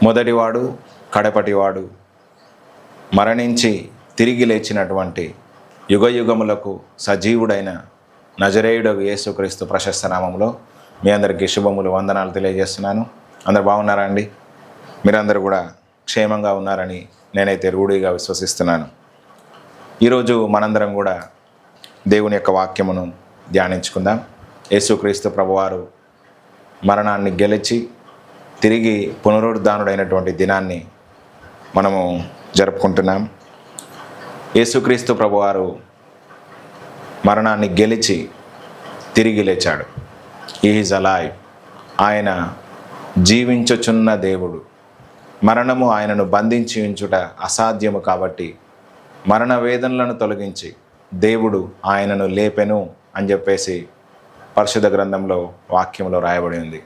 మొదటివాడు కడపటివాడు, మరణించి తిరిగి లేచినటువంటి యుగయుగములకు సజీవుడైన నజరేయుడగు యేసుక్రీస్తు ప్రశస్త నామములో మీ అందరికీ శుభములు, వందనాలు తెలియజేస్తున్నాను. అందరు బాగున్నారా అండి? మీరందరూ కూడా క్షేమంగా ఉన్నారని నేనైతే రూఢిగా విశ్వసిస్తున్నాను. ఈరోజు మనందరం కూడా దేవుని యొక్క వాక్యమును ధ్యానించుకుందాం. యేసుక్రీస్తు ప్రభువారు మరణాన్ని గెలిచి తిరిగి పునరుద్ధానుడైనటువంటి దినాన్ని మనము జరుపుకుంటున్నాం. యేసుక్రీస్తు ప్రభువారు మరణాన్ని గెలిచి తిరిగి లేచాడు. He is alive. ఆయన జీవించుచున్న దేవుడు. మరణము ఆయనను బంధించి ఉంచుట అసాధ్యము కాబట్టి మరణ వేదనలను తొలగించి దేవుడు ఆయనను లేపెను అని చెప్పేసి పరిశుద్ధ గ్రంథంలో వాక్యంలో రాయబడి ఉంది.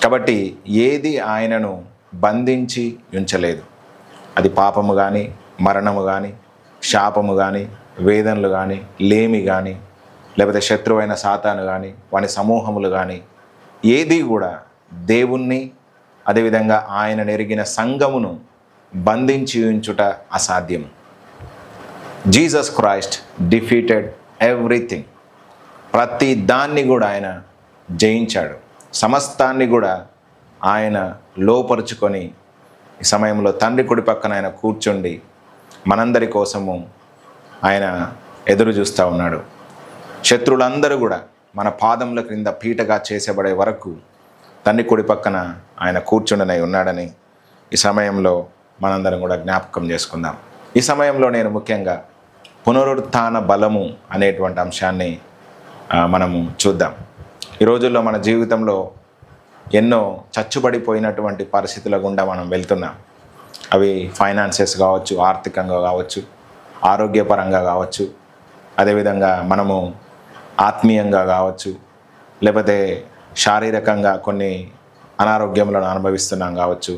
కాబట్టి ఏది ఆయనను బంధించి ఉంచలేదు. అది పాపము కానీ, మరణము కానీ, శాపము కానీ, వేదనలు కానీ, లేమి కానీ, లేకపోతే శత్రువైన సాతాను కానీ, వాని సమూహములు కానీ, ఏది కూడా దేవుణ్ణి అదేవిధంగా ఆయన నెరిగిన సంఘమును బంధించి ఉంచుట అసాధ్యం. Jesus Christ defeated everything. ప్రతి దాన్ని కూడా ఆయన జయించాడు. సమస్తాన్ని కూడా ఆయన లోపరుచుకొని ఈ సమయంలో తండ్రి కుడి పక్కన ఆయన కూర్చుండి మనందరి కోసము ఆయన ఎదురు చూస్తూ ఉన్నాడు. శత్రువులందరూ కూడా మన పాదముల క్రింద పీటగా చేసేబడే వరకు తండ్రి కుడి పక్కన ఆయన కూర్చుండనై ఉన్నాడని ఈ సమయంలో మనందరం కూడా జ్ఞాపకం చేసుకుందాం. ఈ సమయంలో నేను ముఖ్యంగా పునరుత్థాన బలము అనేటువంటి అంశాన్ని మనము చూద్దాం. ఈ రోజుల్లో మన జీవితంలో ఎన్నో చచ్చుబడిపోయినటువంటి పరిస్థితుల గుండా మనం వెళ్తున్నాం. అవి ఫైనాన్సెస్ కావచ్చు, ఆర్థికంగా కావచ్చు, ఆరోగ్యపరంగా కావచ్చు, అదేవిధంగా మనము ఆత్మీయంగా కావచ్చు, లేకపోతే శారీరకంగా కొన్ని అనారోగ్యములను అనుభవిస్తున్నాం కావచ్చు,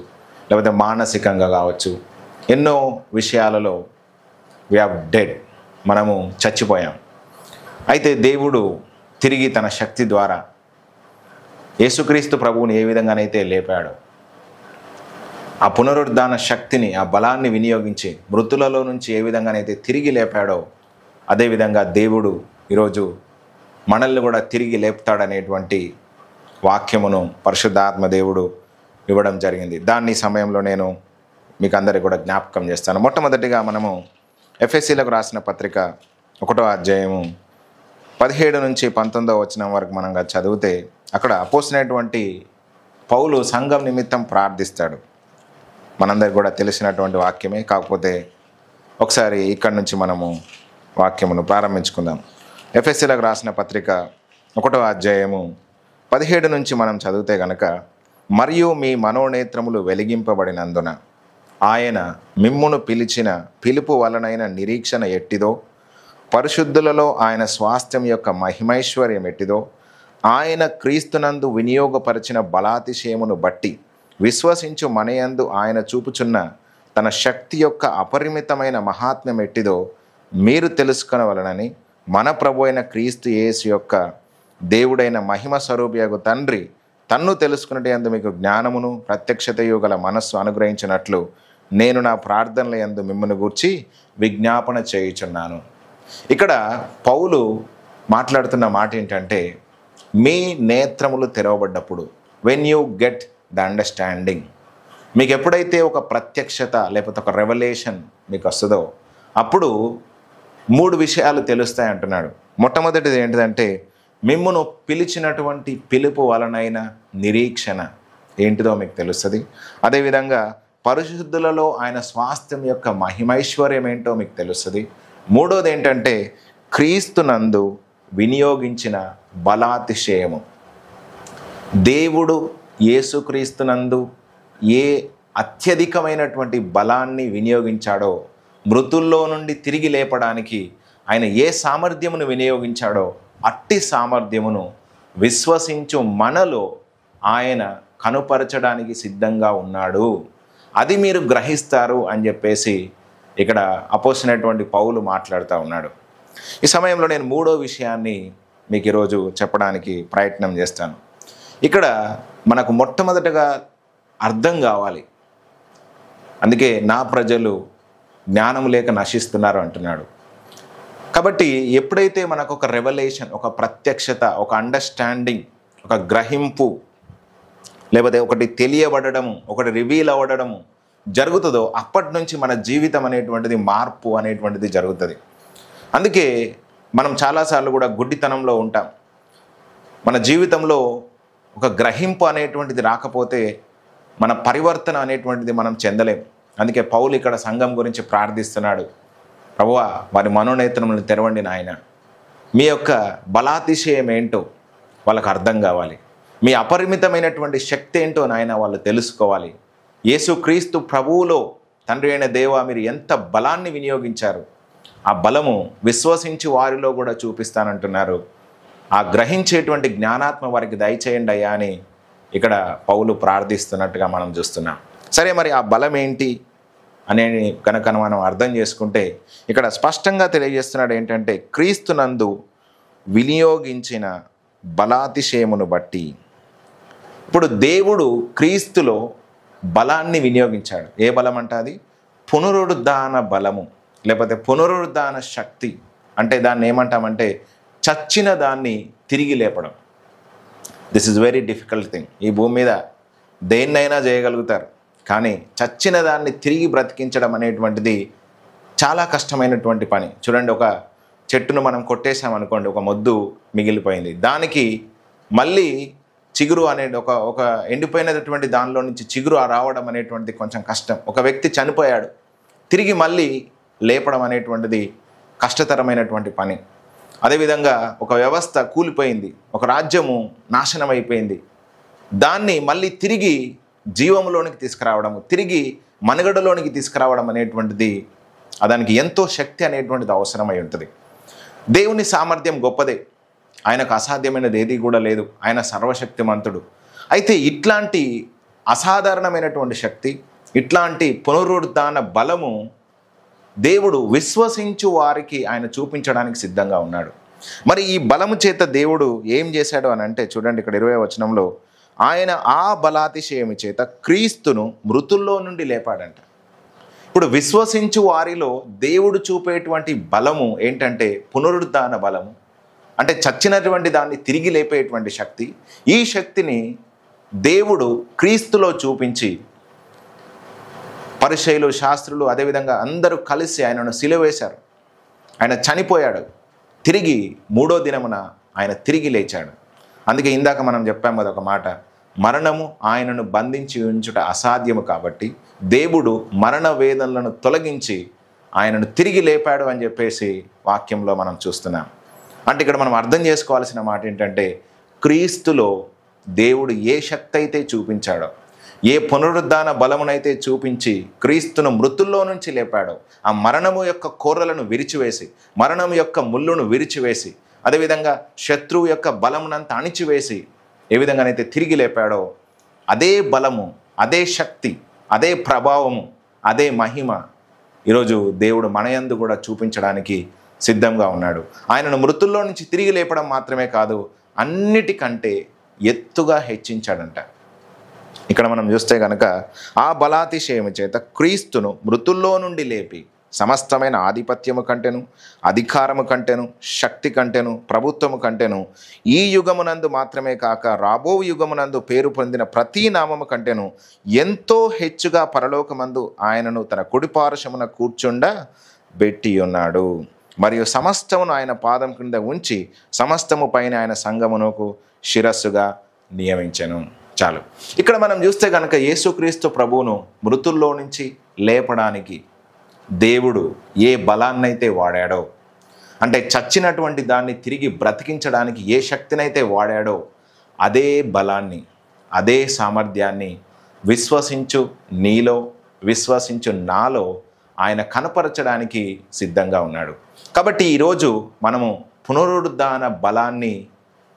లేకపోతే మానసికంగా కావచ్చు. ఎన్నో విషయాలలో వి హ్యావ్ డెడ్. మనము చచ్చిపోయాం. అయితే దేవుడు తిరిగి తన శక్తి ద్వారా యేసుక్రీస్తు ప్రభువుని ఏ విధంగానైతే లేపాడో ఆ పునరుద్ధాన శక్తిని, ఆ బలాన్ని వినియోగించి మృతులలో నుంచి ఏ విధంగానైతే తిరిగి లేపాడో అదేవిధంగా దేవుడు ఈరోజు మనల్ని కూడా తిరిగి లేపుతాడనేటువంటి వాక్యమును పరిశుద్ధాత్మ దేవుడు ఇవ్వడం జరిగింది. దాన్ని సమయంలో నేను మీకు అందరికీ కూడా జ్ఞాపకం చేస్తాను. మొట్టమొదటిగా మనము ఎఫెసీలకు రాసిన పత్రిక 1వ అధ్యాయము 17 నుంచి 19వ వచనం వరకు మనం చదివితే అక్కడ అపోస్తలుడైనటువంటి పౌలు సంఘం నిమిత్తం ప్రార్థిస్తాడు. మనందరికి కూడా తెలిసినటువంటి వాక్యమే, కాకపోతే ఒకసారి ఇక్కడి నుంచి మనము వాక్యమును ప్రారంభించుకుందాం. ఎఫెసీలకు రాసిన పత్రిక 1వ అధ్యాయము 17 నుంచి మనం చదివితే గనక, మరియు మీ మనోనేత్రములు వెలిగింపబడినందున ఆయన మిమ్మును పిలిచిన పిలుపు వలనైన నిరీక్షణ ఎట్టిదో, పరిశుద్ధులలో ఆయన స్వాస్థ్యం యొక్క మహిమైశ్వర్యం ఎట్టిదో, ఆయన క్రీస్తునందు వినియోగపరిచిన బలాతిశయమును బట్టి విశ్వసించు మనయందు ఆయన చూపుచున్న తన శక్తి యొక్క అపరిమితమైన మహాత్మ్యం ఎట్టిదో మీరు తెలుసుకొనవలనని మన ప్రభు అయిన క్రీస్తు యేసు యొక్క దేవుడైన మహిమ స్వరూపియగు తండ్రి తన్ను తెలుసుకున్నట్టు మీకు జ్ఞానమును ప్రత్యక్షతయు గల మనస్సు అనుగ్రహించినట్లు నేను నా ప్రార్థనల యందు మిమ్మల్ని గూర్చి విజ్ఞాపన చేయుచున్నాను. ఇక్కడ పౌలు మాట్లాడుతున్న మాట ఏంటంటే, మీ నేత్రములు తెరవబడ్డప్పుడు, when you get the understanding, మీకు ఎప్పుడైతే ఒక ప్రత్యక్షత లేకపోతే ఒక రెవల్యూషన్ మీకు వస్తుందో అప్పుడు 3 విషయాలు తెలుస్తాయి అంటున్నాడు. మొట్టమొదటిది ఏంటిదంటే, మిమ్మును పిలిచినటువంటి పిలుపు వలనైన నిరీక్షణ ఏంటిదో మీకు తెలుస్తుంది. అదేవిధంగా పరిశుద్ధులలో ఆయన స్వాస్థ్యం యొక్క మహిమైశ్వర్యం ఏంటో మీకు తెలుస్తుంది. మూడోది ఏంటంటే, క్రీస్తునందు వినియోగించిన బలాతిశయము. దేవుడు యేసుక్రీస్తునందు ఏ అత్యధికమైనటువంటి బలాన్ని వినియోగించాడో, మృతుల్లో నుండి తిరిగి లేపడానికి ఆయన ఏ సామర్థ్యమును వినియోగించాడో అట్టి సామర్థ్యమును విశ్వసించు మనలో ఆయన కనుపరచడానికి సిద్ధంగా ఉన్నాడు. అది మీరు గ్రహిస్తారు అని చెప్పేసి ఇక్కడ అపోస్తలుడైనటువంటి పౌలు మాట్లాడుతూ ఉన్నాడు. ఈ సమయంలో నేను 3వ విషయాన్ని మీకు ఈరోజు చెప్పడానికి ప్రయత్నం చేస్తాను. ఇక్కడ మనకు మొట్టమొదటగా అర్థం కావాలి, అందుకే నా ప్రజలు జ్ఞానం లేక నశిస్తున్నారు అంటున్నాడు. కాబట్టి ఎప్పుడైతే మనకు ఒక రెవల్యూషన్, ఒక ప్రత్యక్షత, ఒక అండర్స్టాండింగ్, ఒక గ్రహింపు, లేకపోతే ఒకటి తెలియబడము, ఒకటి రివీల్ అవ్వడము జరుగుతుందో అప్పటి నుంచి మన జీవితం అనేటువంటిది మార్పు అనేటువంటిది జరుగుతుంది. అందుకే మనం చాలాసార్లు కూడా గుడ్డితనంలో ఉంటాం. మన జీవితంలో ఒక గ్రహింపు అనేటువంటిది రాకపోతే మన పరివర్తన అనేటువంటిది మనం చెందలేం. అందుకే పౌలు ఇక్కడ సంఘం గురించి ప్రార్థిస్తున్నాడు. ప్రభువా, వారి మనోనేత్రములను తెరవండి నాయన. మీ యొక్క బలాతిశయం ఏంటో వాళ్ళకు అర్థం కావాలి. మీ అపరిమితమైనటువంటి శక్తి ఏంటో నాయన వాళ్ళు తెలుసుకోవాలి. యేసుక్రీస్తు ప్రభువులో తండ్రి అయిన దేవా, మీరు ఎంత బలాన్ని వినియోగించారు, ఆ బలము విశ్వసించి వారిలో కూడా చూపిస్తానంటున్నారు. ఆ గ్రహించేటువంటి జ్ఞానాత్మ వారికి దయచేయండి అయ్యా అని ఇక్కడ పౌలు ప్రార్థిస్తున్నట్టుగా మనం చూస్తున్నాం. సరే, మరి ఆ బలం ఏంటి అనేది కనుక మనం అర్థం చేసుకుంటే ఇక్కడ స్పష్టంగా తెలియజేస్తున్నాడు ఏంటంటే, క్రీస్తునందు వినియోగించిన బలాతిశయమును బట్టి. ఇప్పుడు దేవుడు క్రీస్తులో బలాన్ని వినియోగించాడు. ఏ బలం అంటే అది పునరుద్ధాన బలము, లేకపోతే పునరుద్ధాన శక్తి. అంటే దాన్ని ఏమంటామంటే చచ్చిన దాన్ని తిరిగి లేపడం. This is very difficult thing. ఈ భూమి మీద దేన్నైనా చేయగలుగుతారు, కానీ చచ్చిన దాన్ని తిరిగి బ్రతికించడం అనేటువంటిది చాలా కష్టమైనటువంటి పని. చూడండి, ఒక చెట్టును మనం కొట్టేసామనుకోండి, ఒక మొద్దు మిగిలిపోయింది, దానికి మళ్ళీ చిగురు అనేది ఒక ఎండిపోయినటువంటి దానిలో నుంచి చిగురు రావడం అనేటువంటిది కొంచెం కష్టం. ఒక వ్యక్తి చనిపోయాడు, తిరిగి మళ్ళీ లేపడం అనేటువంటిది కష్టతరమైనటువంటి పని. అదేవిధంగా ఒక వ్యవస్థ కూలిపోయింది, ఒక రాజ్యము నాశనం అయిపోయింది, దాన్ని మళ్ళీ తిరిగి జీవంలోనికి తీసుకురావడము, తిరిగి మనుగడలోనికి తీసుకురావడం అనేటువంటిది దానికి ఎంతో శక్తి అనేటువంటిది అవసరమై ఉంటుంది. దేవుని సామర్థ్యం గొప్పదే, ఆయనకు అసాధ్యమైనది ఏది కూడా లేదు, ఆయన సర్వశక్తిమంతుడు. అయితే ఇట్లాంటి అసాధారణమైనటువంటి శక్తి, ఇట్లాంటి పునరుద్ధాన బలము దేవుడు విశ్వసించు వారికి ఆయన చూపించడానికి సిద్ధంగా ఉన్నాడు. మరి ఈ బలము చేత దేవుడు ఏం చేశాడు అని అంటే, చూడండి ఇక్కడ 20వ వచనంలో, ఆయన ఆ బలాతిశయము చేత క్రీస్తును మృతుల్లో నుండి లేపాడంట. ఇప్పుడు విశ్వసించు వారిలో దేవుడు చూపేటువంటి బలము ఏంటంటే పునరుద్ధాన బలము, అంటే చచ్చినటువంటి దాన్ని తిరిగి లేపేటువంటి శక్తి. ఈ శక్తిని దేవుడు క్రీస్తులో చూపించి పరిసయ్యులు, శాస్త్రులు, అదేవిధంగా అందరూ కలిసి ఆయనను సిలువేశారు. ఆయన చనిపోయాడు, తిరిగి 3వ దినమున ఆయన తిరిగి లేచాడు. అందుకే ఇందాక మనం చెప్పాము కదా ఒక మాట, మరణము ఆయనను బంధించి ఉంచుట అసాధ్యము కాబట్టి దేవుడు మరణ వేదనలను తొలగించి ఆయనను తిరిగి లేపాడు అని చెప్పేసి వాక్యంలో మనం చూస్తున్నాం. అంటే ఇక్కడ మనం అర్థం చేసుకోవాల్సిన మాట ఏంటంటే, క్రీస్తులో దేవుడు ఏ శక్తి అయితే చూపించాడో, ఏ పునరుద్ధాన బలమునైతే చూపించి క్రీస్తును మృతుల్లో నుంచి లేపాడో, ఆ మరణము యొక్క కోరలను విరిచివేసి, మరణము యొక్క ముళ్ళును విరిచివేసి, అదేవిధంగా శత్రువు యొక్క బలమునంతా అణిచివేసి ఏ విధంగానైతే తిరిగి లేపాడో, అదే బలము, అదే శక్తి, అదే ప్రభావము, అదే మహిమ ఈరోజు దేవుడు మన యందు కూడా చూపించడానికి సిద్ధంగా ఉన్నాడు. ఆయనను మృతుల్లో నుంచి తిరిగి లేపడం మాత్రమే కాదు, అన్నిటికంటే ఎత్తుగా హెచ్చించాడంట. ఇక్కడ మనం చూస్తే కనుక ఆ బలాతిశయము చేత క్రీస్తును మృతుల్లో నుండి లేపి సమస్తమైన ఆధిపత్యము కంటెను, అధికారము కంటెను, శక్తి కంటెను, ప్రభుత్వము కంటెను, ఈ యుగమునందు మాత్రమే కాక రాబో యుగమునందు పేరు పొందిన ప్రతి నామము కంటెను ఎంతో హెచ్చుగా పరలోకమందు ఆయనను తన కుడిపార్శ్వమున కూర్చుండ బెట్టి ఉన్నాడు. మరియు సమస్తమును ఆయన పాదం కింద ఉంచి సమస్తము పైన ఆయన సంఘమునకు శిరస్సుగా నియమించెను. చాలు. ఇక్కడ మనం చూస్తే కనుక యేసుక్రీస్తు ప్రభువును మృతుల్లో నుంచి లేపడానికి దేవుడు ఏ బలాన్నైతే వాడాడో, అంటే చచ్చినటువంటి దాన్ని తిరిగి బ్రతికించడానికి ఏ శక్తినైతే వాడాడో, అదే బలాన్ని, అదే సామర్థ్యాన్ని విశ్వసించు నీలో, విశ్వసించు నాలో ఆయన కనపరచడానికి సిద్ధంగా ఉన్నాడు. కాబట్టి ఈరోజు మనము పునరుద్ధాన బలాన్ని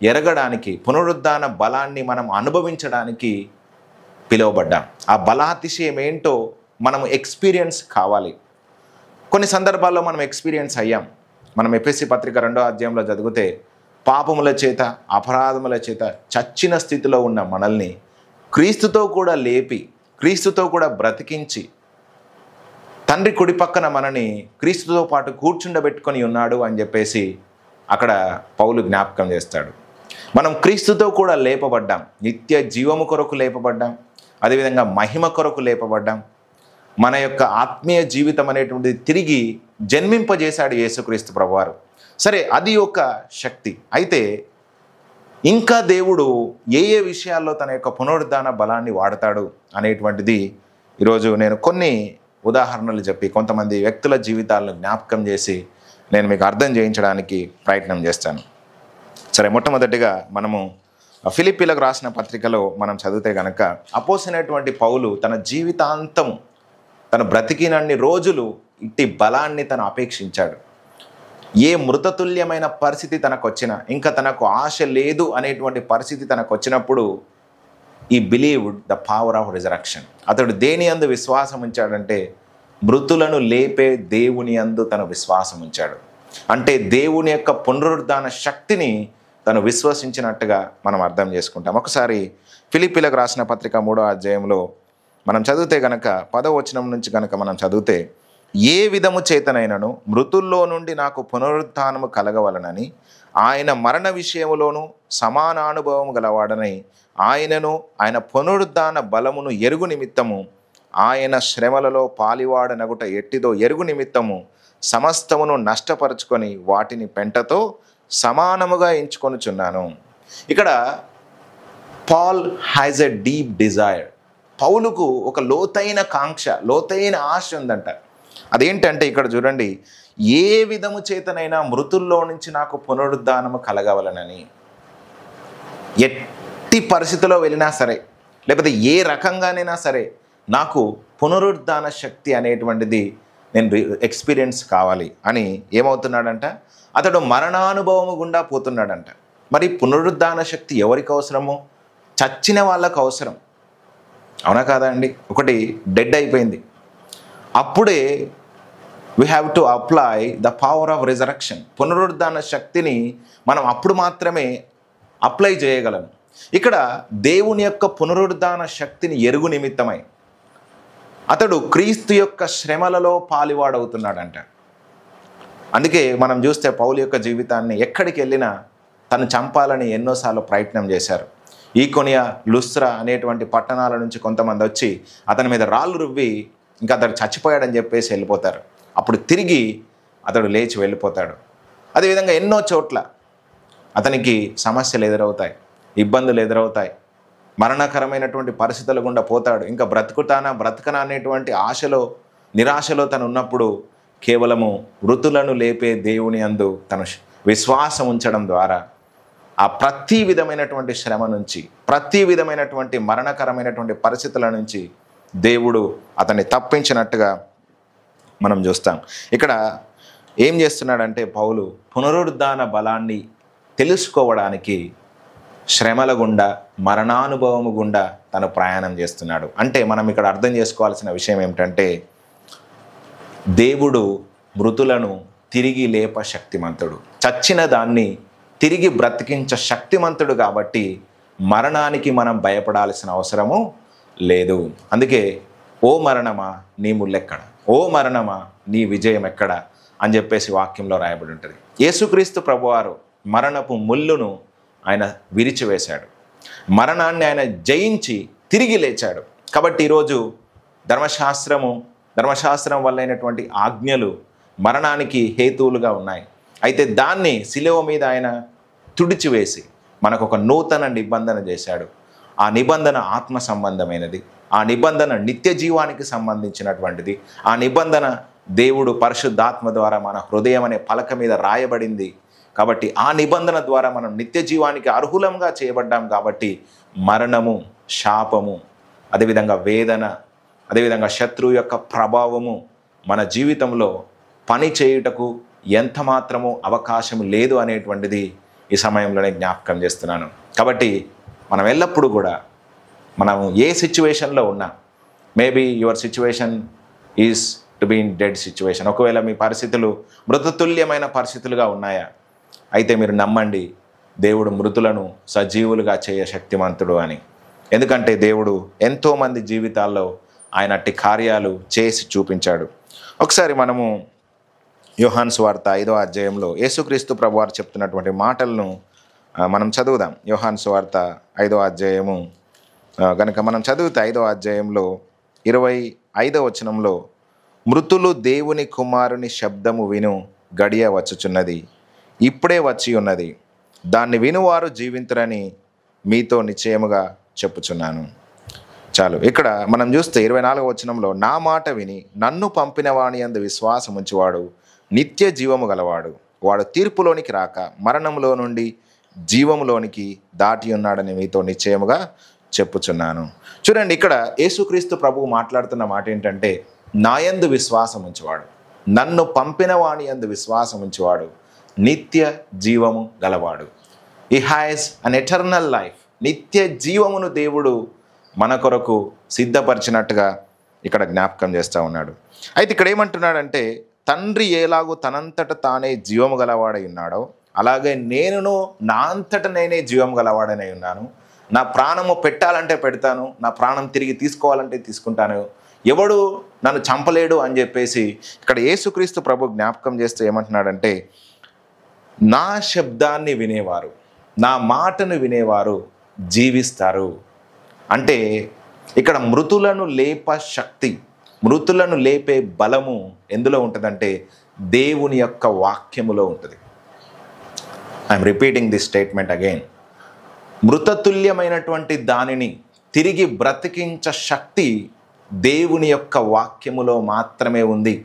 ఎరగడానికి, పునరుద్ధాన బలాన్ని మనం అనుభవించడానికి పిలువబడ్డాం. ఆ బలాతిశయం ఏంటో మనం ఎక్స్పీరియన్స్ కావాలి. కొన్ని సందర్భాల్లో మనం ఎక్స్పీరియన్స్ అయ్యాం. మనం ఎఫెసీ పత్రిక 2వ అధ్యాయంలో చదివితే, పాపముల చేత, అపరాధముల చేత చచ్చిన స్థితిలో ఉన్న మనల్ని క్రీస్తుతో కూడా లేపి, క్రీస్తుతో కూడా బ్రతికించి తండ్రి కుడి పక్కన మనని క్రీస్తుతో పాటు కూర్చుండబెట్టుకొని ఉన్నాడు అని చెప్పేసి అక్కడ పౌలు జ్ఞాపకం చేస్తాడు. మనం క్రీస్తుతో కూడా లేపబడ్డాం, నిత్య జీవము కొరకు లేపబడ్డాం, అదేవిధంగా మహిమ కొరకు లేపబడ్డాం. మన యొక్క ఆత్మీయ జీవితం అనేటువంటిది తిరిగి జన్మింపజేశాడు యేసుక్రీస్తు ప్రభువారు. సరే, అది ఒక శక్తి. అయితే ఇంకా దేవుడు ఏ ఏ విషయాల్లో తన యొక్క పునరుద్ధాన బలాన్ని వాడతాడు అనేటువంటిది ఈరోజు నేను కొన్ని ఉదాహరణలు చెప్పి కొంతమంది వ్యక్తుల జీవితాలను జ్ఞాపకం చేసి నేను మీకు అర్థం చేయించడానికి ప్రయత్నం చేస్తాను. సరే, మొట్టమొదటిగా మనము ఫిలిప్పీలకు రాసిన పత్రికలో మనం చదివితే కనుక అపోసైనటువంటి పౌలు తన జీవితాంతం తను బ్రతికినన్ని రోజులు ఇట్టి బలాన్ని తను అపేక్షించాడు. ఏ మృతతుల్యమైన పరిస్థితి తనకు వచ్చినా, ఇంకా తనకు ఆశ లేదు అనేటువంటి పరిస్థితి తనకు వచ్చినప్పుడు ఈ believed the power of resurrection. అతడు దేని యందు విశ్వాసం ఉంచాడంటే మృతులను లేపే దేవుని యందు తను విశ్వాసం ఉంచాడు. అంటే దేవుని యొక్క పునరుద్ధాన శక్తిని తను విశ్వసించినట్టుగా మనం అర్థం చేసుకుంటాం. ఒకసారి ఫిలిప్పీలకు రాసిన పత్రిక 3వ అధ్యాయంలో మనం చదివితే కనుక 10వ వచనం నుంచి కనుక మనం చదివితే, ఏ విధము చేతనైనను మృతుల్లో నుండి నాకు పునరుత్థానము కలగవలనని ఆయన మరణ విషయములోను సమానానుభవము గలవాడనై ఆయనను ఆయన పునరుద్ధాన బలమును ఎరుగు నిమిత్తము ఆయన శ్రమలలో పాలివాడనగుట ఎట్టిదో ఎరుగు నిమిత్తము సమస్తమును నష్టపరుచుకొని వాటిని పెంటతో సమానముగా ఎంచుకొనుచున్నాను. ఇక్కడ Paul has a deep desire. పౌలుకు ఒక లోతైన కాంక్ష, లోతైన ఆశ ఉందంట. అదేంటంటే ఇక్కడ చూడండి, ఏ విధము చేతనైనా మృతుల్లో నుంచి నాకు పునరుద్ధానము కలగవలనని. ఎట్టి పరిస్థితిలో వెళ్ళినా సరే, లేకపోతే ఏ రకంగానైనా సరే నాకు పునరుద్ధాన శక్తి అనేటువంటిది నేను ఎక్స్పీరియన్స్ కావాలి అని ఏమవుతున్నాడంట, అతడు మరణానుభవము గుండా పోతున్నాడంట. మరి పునరుద్ధాన శక్తి ఎవరికి అవసరము? చచ్చిన వాళ్ళకు అవసరం, అవునా కాదా అండి? ఒకటి డెడ్ అయిపోయింది, అప్పుడే we have to apply the power of resurrection. పునరుద్ధాన శక్తిని మనం అప్పుడు మాత్రమే అప్లై చేయగలం. ఇక్కడ దేవుని యొక్క పునరుద్ధాన శక్తిని ఎరుగు నిమిత్తమై అతడు క్రీస్తు యొక్క శ్రమలలో పాలివాడవుతున్నాడంట. అందుకే మనం చూస్తే పౌలు యొక్క జీవితాన్ని ఎక్కడికి వెళ్ళినా తను చంపాలని ఎన్నోసార్లు ప్రయత్నం చేశారు. ఈకొనియా, లుస్త్రా అనేటువంటి పట్టణాల నుంచి కొంతమంది వచ్చి అతని మీద రాళ్ళు రువ్వి ఇంకా అతడు చచ్చిపోయాడని చెప్పేసి వెళ్ళిపోతారు. అప్పుడు తిరిగి అతడు లేచి వెళ్ళిపోతాడు. అదేవిధంగా ఎన్నో చోట్ల అతనికి సమస్యలు ఎదురవుతాయి, ఇబ్బందులు ఎదురవుతాయి, మరణకరమైనటువంటి పరిస్థితుల గుండా పోతాడు. ఇంకా బ్రతకనా అనేటువంటి ఆశలో, నిరాశలో తను ఉన్నప్పుడు కేవలము మృతులను లేపే దేవుని యందు తను విశ్వాసం ఉంచడం ద్వారా ఆ ప్రతి విధమైనటువంటి శ్రమ నుంచి, ప్రతి విధమైనటువంటి మరణకరమైనటువంటి పరిస్థితుల నుంచి దేవుడు అతన్ని తప్పించినట్టుగా మనం చూస్తాం. ఇక్కడ ఏం చేస్తున్నాడంటే పౌలు పునరుద్ధాన బలాన్ని తెలుసుకోవడానికి శ్రమల గుండా, మరణానుభవము గుండా తను ప్రయాణం చేస్తున్నాడు. అంటే మనం ఇక్కడ అర్థం చేసుకోవాల్సిన విషయం ఏమిటంటే, దేవుడు మృతులను తిరిగి లేప శక్తిమంతుడు, చచ్చిన దాన్ని తిరిగి బ్రతికించ శక్తిమంతుడు. కాబట్టి మరణానికి మనం భయపడాల్సిన అవసరము లేదు. అందుకే ఓ మరణమా నీ ముల్లెక్కడ, ఓ మరణమా నీ విజయం ఎక్కడ అని చెప్పేసి వాక్యంలో రాయబడి ఉంటుంది. యేసుక్రీస్తు ప్రభువారు మరణపు ముల్లును ఆయన విరిచివేశాడు, మరణాన్ని ఆయన జయించి తిరిగి లేచాడు. కాబట్టి ఈరోజు ధర్మశాస్త్రం వల్లైనటువంటి ఆజ్ఞలు మరణానికి హేతువులుగా ఉన్నాయి. అయితే దాన్ని శిలువ మీద ఆయన తుడిచివేసి మనకు ఒక నూతన నిబంధన చేశాడు. ఆ నిబంధన ఆత్మ సంబంధమైనది, ఆ నిబంధన నిత్య జీవానికి సంబంధించినటువంటిది. ఆ నిబంధన దేవుడు పరిశుద్ధాత్మ ద్వారా మన హృదయం అనే పలక మీద రాయబడింది. కాబట్టి ఆ నిబంధన ద్వారా మనం నిత్య జీవానికి అర్హులంగా చేయబడ్డాం. కాబట్టి మరణము, శాపము, అదేవిధంగా వేదన, అదేవిధంగా శత్రువు యొక్క ప్రభావము మన జీవితంలో పని చేయుటకు ఎంత మాత్రమూ అవకాశం లేదు అనేటువంటిది ఈ సమయంలోనే జ్ఞాపకం చేస్తున్నాను. కాబట్టి మనం ఎల్లప్పుడూ కూడా మనం ఏ సిచ్యువేషన్లో ఉన్నా, maybe your situation is to be in dead situation, ఒకవేళ మీ పరిస్థితులు మృతతుల్యమైన పరిస్థితులుగా ఉన్నాయా, అయితే మీరు నమ్మండి, దేవుడు మృతులను సజీవులుగా చేయ శక్తిమంతుడు అని. ఎందుకంటే దేవుడు ఎంతోమంది జీవితాల్లో ఆయన అట్టి కార్యాలు చేసి చూపించాడు. ఒకసారి మనము యోహాను సువార్త 5వ అధ్యాయంలో యేసుక్రీస్తు ప్రభువారు చెప్తున్నటువంటి మాటలను మనం చదువుదాం. యోహాను సువార్త 5వ అధ్యాయము కనుక మనం చదివితే 5వ అధ్యాయంలో 25వ వచనంలో, మృతులు దేవుని కుమారుని శబ్దము విను గడియ వచ్చుచున్నది, ఇప్పుడే వచ్చి ఉన్నది, దాన్ని వినువారు జీవింతురని మీతో నిశ్చయముగా చెప్పుచున్నాను. చాలు. ఇక్కడ మనం చూస్తే 24వ వచనంలో, నా మాట విని నన్ను పంపిన వాని యందు విశ్వాసం ఉంచువాడు నిత్య జీవము గలవాడు, వాడు తీర్పులోనికి రాక మరణంలో నుండి జీవములోనికి దాటి ఉన్నాడని మీతో నిశ్చయముగా చెప్పుచున్నాను. చూడండి, ఇక్కడ యేసుక్రీస్తు ప్రభువు మాట్లాడుతున్న మాట ఏంటంటే, నాయందు విశ్వాసం ఉంచువాడు, నన్ను పంపిన వాని యందు విశ్వాసం ఉంచువాడు నిత్య జీవము గలవాడు. హి హ్యాస్ అన్ ఎటర్నల్ లైఫ్. నిత్య జీవమును దేవుడు మన కొరకు సిద్ధపరిచినట్టుగా ఇక్కడ జ్ఞాపకం చేస్తూ ఉన్నాడు. అయితే ఇక్కడ ఏమంటున్నాడంటే, తండ్రి ఎలాగూ తనంతట తానే జీవము గలవాడై ఉన్నాడో అలాగే నేనును నా అంతట నేనే జీవం గలవాడనై ఉన్నాను. నా ప్రాణము పెట్టాలంటే పెడతాను, నా ప్రాణం తిరిగి తీసుకోవాలంటే తీసుకుంటాను, ఎవడు నన్ను చంపలేడు అని చెప్పేసి ఇక్కడ యేసుక్రీస్తు ప్రభు జ్ఞాపకం చేస్తూ ఏమంటున్నాడంటే, నా శబ్దాన్ని వినేవారు, నా మాటను వినేవారు జీవిస్తారు. అంటే ఇక్కడ మృతులను లేప శక్తి, మృతులను లేపే బలము ఎందులో ఉంటుందంటే దేవుని యొక్క వాక్యములో ఉంటుంది. I'm repeating this statement again. మృతతుల్యమైనటువంటి దానిని తిరిగి బ్రతికించ శక్తి దేవుని యొక్క వాక్యములో మాత్రమే ఉంది.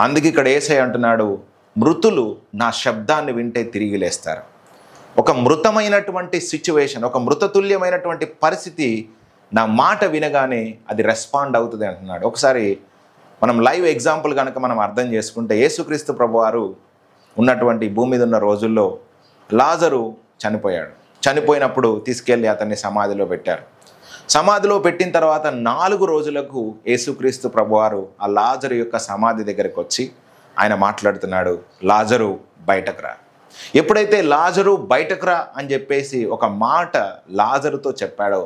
అందుకే ఇక్కడ యేసయ్య అంటున్నాడు, మృతులు నా శబ్దాన్ని వింటే తిరిగి లేస్తారు. ఒక మృతమైనటువంటి సిచ్యువేషన్, ఒక మృతతుల్యమైనటువంటి పరిస్థితి నా మాట వినగానే అది రెస్పాండ్ అవుతుంది అంటున్నాడు. ఒకసారి మనం లైవ్ ఎగ్జాంపుల్ కనుక మనం అర్థం చేసుకుంటే, యేసుక్రీస్తు ప్రభువారు ఉన్నటువంటి భూమి మీద ఉన్న రోజుల్లో లాజరు చనిపోయాడు. చనిపోయినప్పుడు తీసుకెళ్ళి అతన్ని సమాధిలో పెట్టారు. సమాధిలో పెట్టిన తర్వాత 4 రోజులకు యేసుక్రీస్తు ప్రభువారు ఆ లాజరు యొక్క సమాధి దగ్గరికి వచ్చి ఆయన మాట్లాడుతున్నాడు, లాజరు బయటకు రా. ఎప్పుడైతే లాజరు బయటకు రా అని చెప్పేసి ఒక మాట లాజరుతో చెప్పాడో,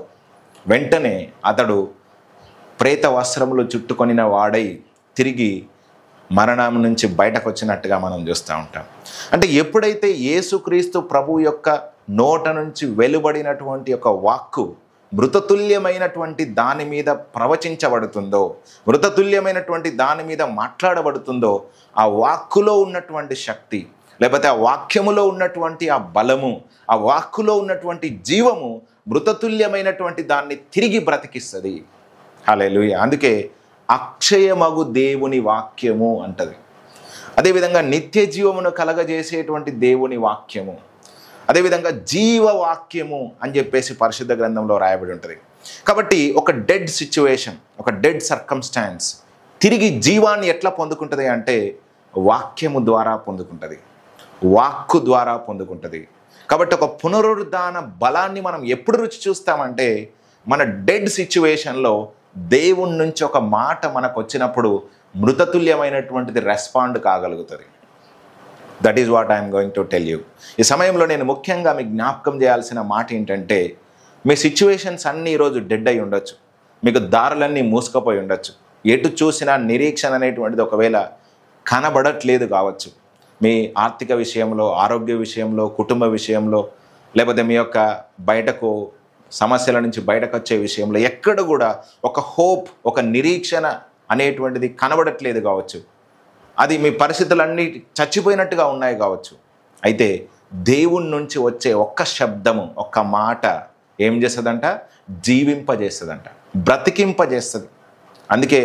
వెంటనే అతడు ప్రేత వస్త్రములు చుట్టుకొనిన వాడై తిరిగి మరణం నుంచి బయటకు వచ్చినట్టుగా మనం చూస్తూ ఉంటాం. అంటే ఎప్పుడైతే యేసుక్రీస్తు ప్రభు యొక్క నోట నుంచి వెలువడినటువంటి ఒక వాక్కు మృతతుల్యమైనటువంటి దాని మీద ప్రవచించబడుతుందో, మృతతుల్యమైనటువంటి దాని మీద మాట్లాడబడుతుందో, ఆ వాక్కులో ఉన్నటువంటి శక్తి, లేకపోతే ఆ వాక్యములో ఉన్నటువంటి ఆ బలము, ఆ వాక్కులో ఉన్నటువంటి జీవము మృతతుల్యమైనటువంటి దాన్ని తిరిగి బ్రతికిస్తుంది. హల్లెలూయా. అందుకే అక్షయమగు దేవుని వాక్యము అంటది. అదేవిధంగా నిత్య జీవమును కలగజేసేటువంటి దేవుని వాక్యము, అదేవిధంగా జీవవాక్యము అని చెప్పేసి పరిశుద్ధ గ్రంథంలో రాయబడి ఉంటుంది. కాబట్టి ఒక డెడ్ సిచ్యువేషన్, ఒక డెడ్ సర్కమ్స్టాన్స్ తిరిగి జీవాన్ని ఎట్లా పొందుకుంటుంది అంటే వాక్యము ద్వారా పొందుకుంటుంది, వాక్కు ద్వారా పొందుకుంటుంది. కాబట్టి ఒక పునరుద్ధాన బలాన్ని మనం ఎప్పుడు రుచి చూస్తామంటే, మన డెడ్ సిచ్యువేషన్లో దేవుని నుంచి ఒక మాట మనకు వచ్చినప్పుడు మృతతుల్యమైనటువంటిది రెస్పాండ్ కాగలుగుతుంది. That is what I'm going to tell you. ఈ సమయంలో నేను ముఖ్యంగా మీకు జ్ఞాపకం చేయాల్సిన మాట ఏంటంటే, మీ సిచ్యువేషన్స్ అన్నీ ఈరోజు డెడ్ అయి ఉండొచ్చు, మీకు దారులన్నీ మూసుకుపోయి ఉండొచ్చు, ఎటు చూసినా నిరీక్షణ అనేటువంటిది ఒకవేళ కనబడట్లేదు కావచ్చు. మీ ఆర్థిక విషయంలో, ఆరోగ్య విషయంలో, కుటుంబ విషయంలో, లేకపోతే మీ యొక్క బయటకు సమస్యల నుంచి బయటకు వచ్చే విషయంలో ఎక్కడ కూడా ఒక హోప్, ఒక నిరీక్షణ అనేటువంటిది కనబడట్లేదు కావచ్చు. అది మీ పరిస్థితులన్నీ చచ్చిపోయినట్టుగా ఉన్నాయి కావచ్చు. అయితే దేవుని నుంచి వచ్చే ఒక్క శబ్దము, ఒక్క మాట ఏం చేస్తుందంట? జీవింపజేస్తుందంట, బ్రతికింపజేస్తుంది. అందుకే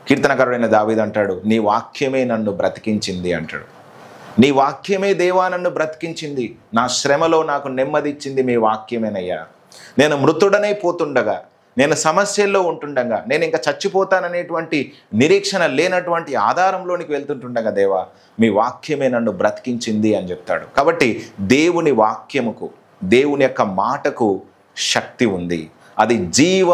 కీర్తనకారుడైన దావీదు అంటాడు, నీ వాక్యమే నన్ను బ్రతికించింది అంటాడు. నీ వాక్యమే దేవా నన్ను బ్రతికించింది, నా శ్రమలో నాకు నెమ్మది ఇచ్చింది మీ వాక్యమేనయ్యా. నేను మృతుడనై పోతుండగా, నేను సమస్యల్లో ఉంటుండగా, నేను ఇంకా చచ్చిపోతాననేటువంటి నిరీక్షణ లేనటువంటి ఆధారంలోనికి వెళ్తుంటుండగా దేవా మీ వాక్యమే నన్ను బ్రతికించింది అని చెప్తాడు. కాబట్టి దేవుని వాక్యముకు, దేవుని యొక్క మాటకు శక్తి ఉంది. అది జీవ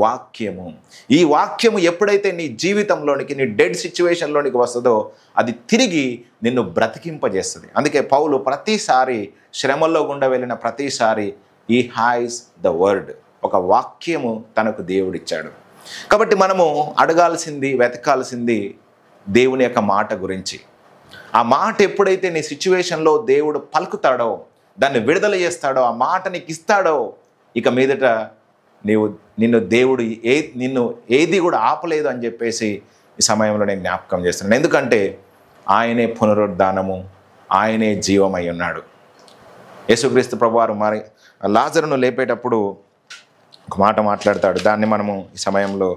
వాక్యము. ఈ వాక్యము ఎప్పుడైతే నీ జీవితంలోనికి, నీ డెడ్ సిచ్యువేషన్లోనికి వస్తుందో అది తిరిగి నిన్ను బ్రతికింపజేస్తుంది. అందుకే పౌలు ప్రతిసారి శ్రమల్లో గుండా వెళ్ళిన ప్రతిసారి ఈ హ్యాస్ ద వర్డ్, ఒక వాక్యము తనకు దేవుడిచ్చాడు. కాబట్టి మనము అడగాల్సింది, వెతకాల్సింది దేవుని యొక్క మాట గురించి. ఆ మాట ఎప్పుడైతే నీ సిచ్యువేషన్లో దేవుడు పలుకుతాడో, దాన్ని విడుదల చేస్తాడో, ఆ మాట నీకు ఇస్తాడో, ఇక మీదట నిన్ను దేవుడు నిన్ను ఏది కూడా ఆపలేదు అని చెప్పేసి ఈ సమయంలో నేను జ్ఞాపకం చేస్తున్నాను. ఎందుకంటే ఆయనే పునరుద్ధానము, ఆయనే జీవమై ఉన్నాడు. యేసుక్రీస్తు ప్రభువారు మరి లాజరును లేపేటప్పుడు ఒక మాట మాట్లాడతాడు. దాన్ని మనము ఈ సమయంలో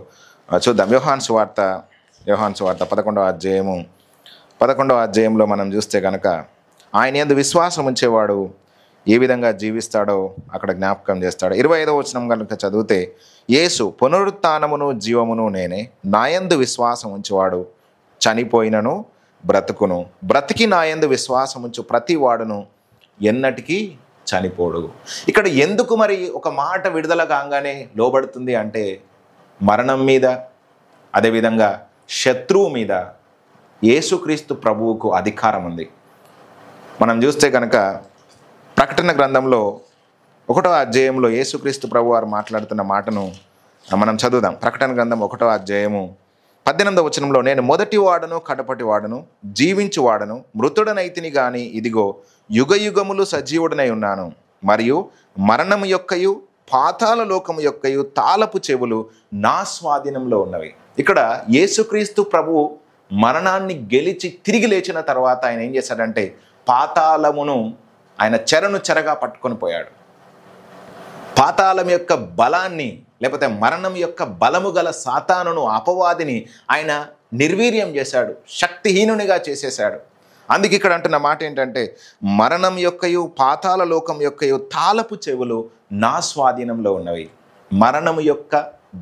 చూద్దాం. యోహాను సువార్త 11వ అధ్యాయంలో మనం చూస్తే కనుక ఆయన యందు విశ్వాసం ఉంచేవాడు ఏ విధంగా జీవిస్తాడో అక్కడ జ్ఞాపకం చేస్తాడు. 25వ వచనం కనుక చదివితే, యేసు పునరుత్థానమును జీవమును నేనే, నాయందు విశ్వాసం ఉంచేవాడు చనిపోయినను బ్రతుకును, బ్రతికి నాయందు విశ్వాసం ఉంచు ప్రతి వాడును ఎన్నటికీ చనిపోడు. ఇక్కడ ఎందుకు మరి ఒక మాట విడుదల కాగానే లోబడుతుంది అంటే, మరణం మీద, అదేవిధంగా శత్రువు మీద యేసుక్రీస్తు ప్రభువుకు అధికారం ఉంది. మనం చూస్తే కనుక ప్రకటన గ్రంథంలో 1వ అధ్యాయంలో యేసుక్రీస్తు ప్రభు వారు మాట్లాడుతున్న మాటను మనం చదువుదాం. ప్రకటన గ్రంథం 1వ అధ్యాయము 18వ వచనంలో, నేను మొదటి వాడను కడపటి వాడను జీవించు వాడను, మృతుడనైతిని గాని ఇదిగో యుగ యుగములు సజీవుడనై ఉన్నాను, మరియు మరణము యొక్కయు పాతాళ లోకము యొక్కయు తాళపు చెవులు నా స్వాధీనంలో ఉన్నవి. ఇక్కడ యేసుక్రీస్తు ప్రభువు మరణాన్ని గెలిచి తిరిగి లేచిన తర్వాత ఆయన ఏం చేశాడంటే, పాతాళమును ఆయన చెరగా పట్టుకొని పోయాడు. పాతాళం యొక్క బలాన్ని, లేకపోతే మరణం యొక్క బలము గల సాతానును, అపవాదిని ఆయన నిర్వీర్యం చేశాడు, శక్తిహీనునిగా చేసేశాడు. అందుకే ఇక్కడ అంటున్న మాట ఏంటంటే, మరణం యొక్కయు పాతాళ లోకం యొక్కయు తాళపు చెవులు నా స్వాధీనంలో ఉన్నవి. మరణము యొక్క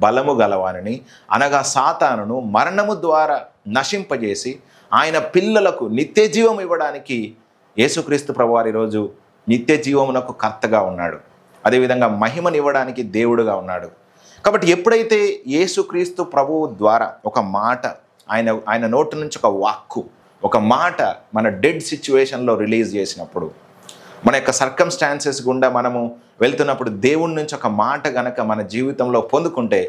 బలము గలవానిని, అనగా సాతానును మరణము ద్వారా నశింపజేసి ఆయన పిల్లలకు నిత్య జీవం ఇవ్వడానికి యేసుక్రీస్తు ప్రభువారు ఈరోజు నిత్య జీవమునకు కర్తగా ఉన్నాడు. అదేవిధంగా మహిమనివ్వడానికి దేవుడుగా ఉన్నాడు. కాబట్టి ఎప్పుడైతే యేసుక్రీస్తు ప్రభువు ద్వారా ఒక మాట, ఆయన నోటి నుంచి ఒక వాక్కు, ఒక మాట మన డెడ్ సిచ్యువేషన్లో రిలీజ్ చేసినప్పుడు, మన యొక్క సర్కమ్స్టాన్సెస్ గుండా మనము వెళ్తున్నప్పుడు దేవుడి నుంచి ఒక మాట గనక మన జీవితంలో పొందుకుంటే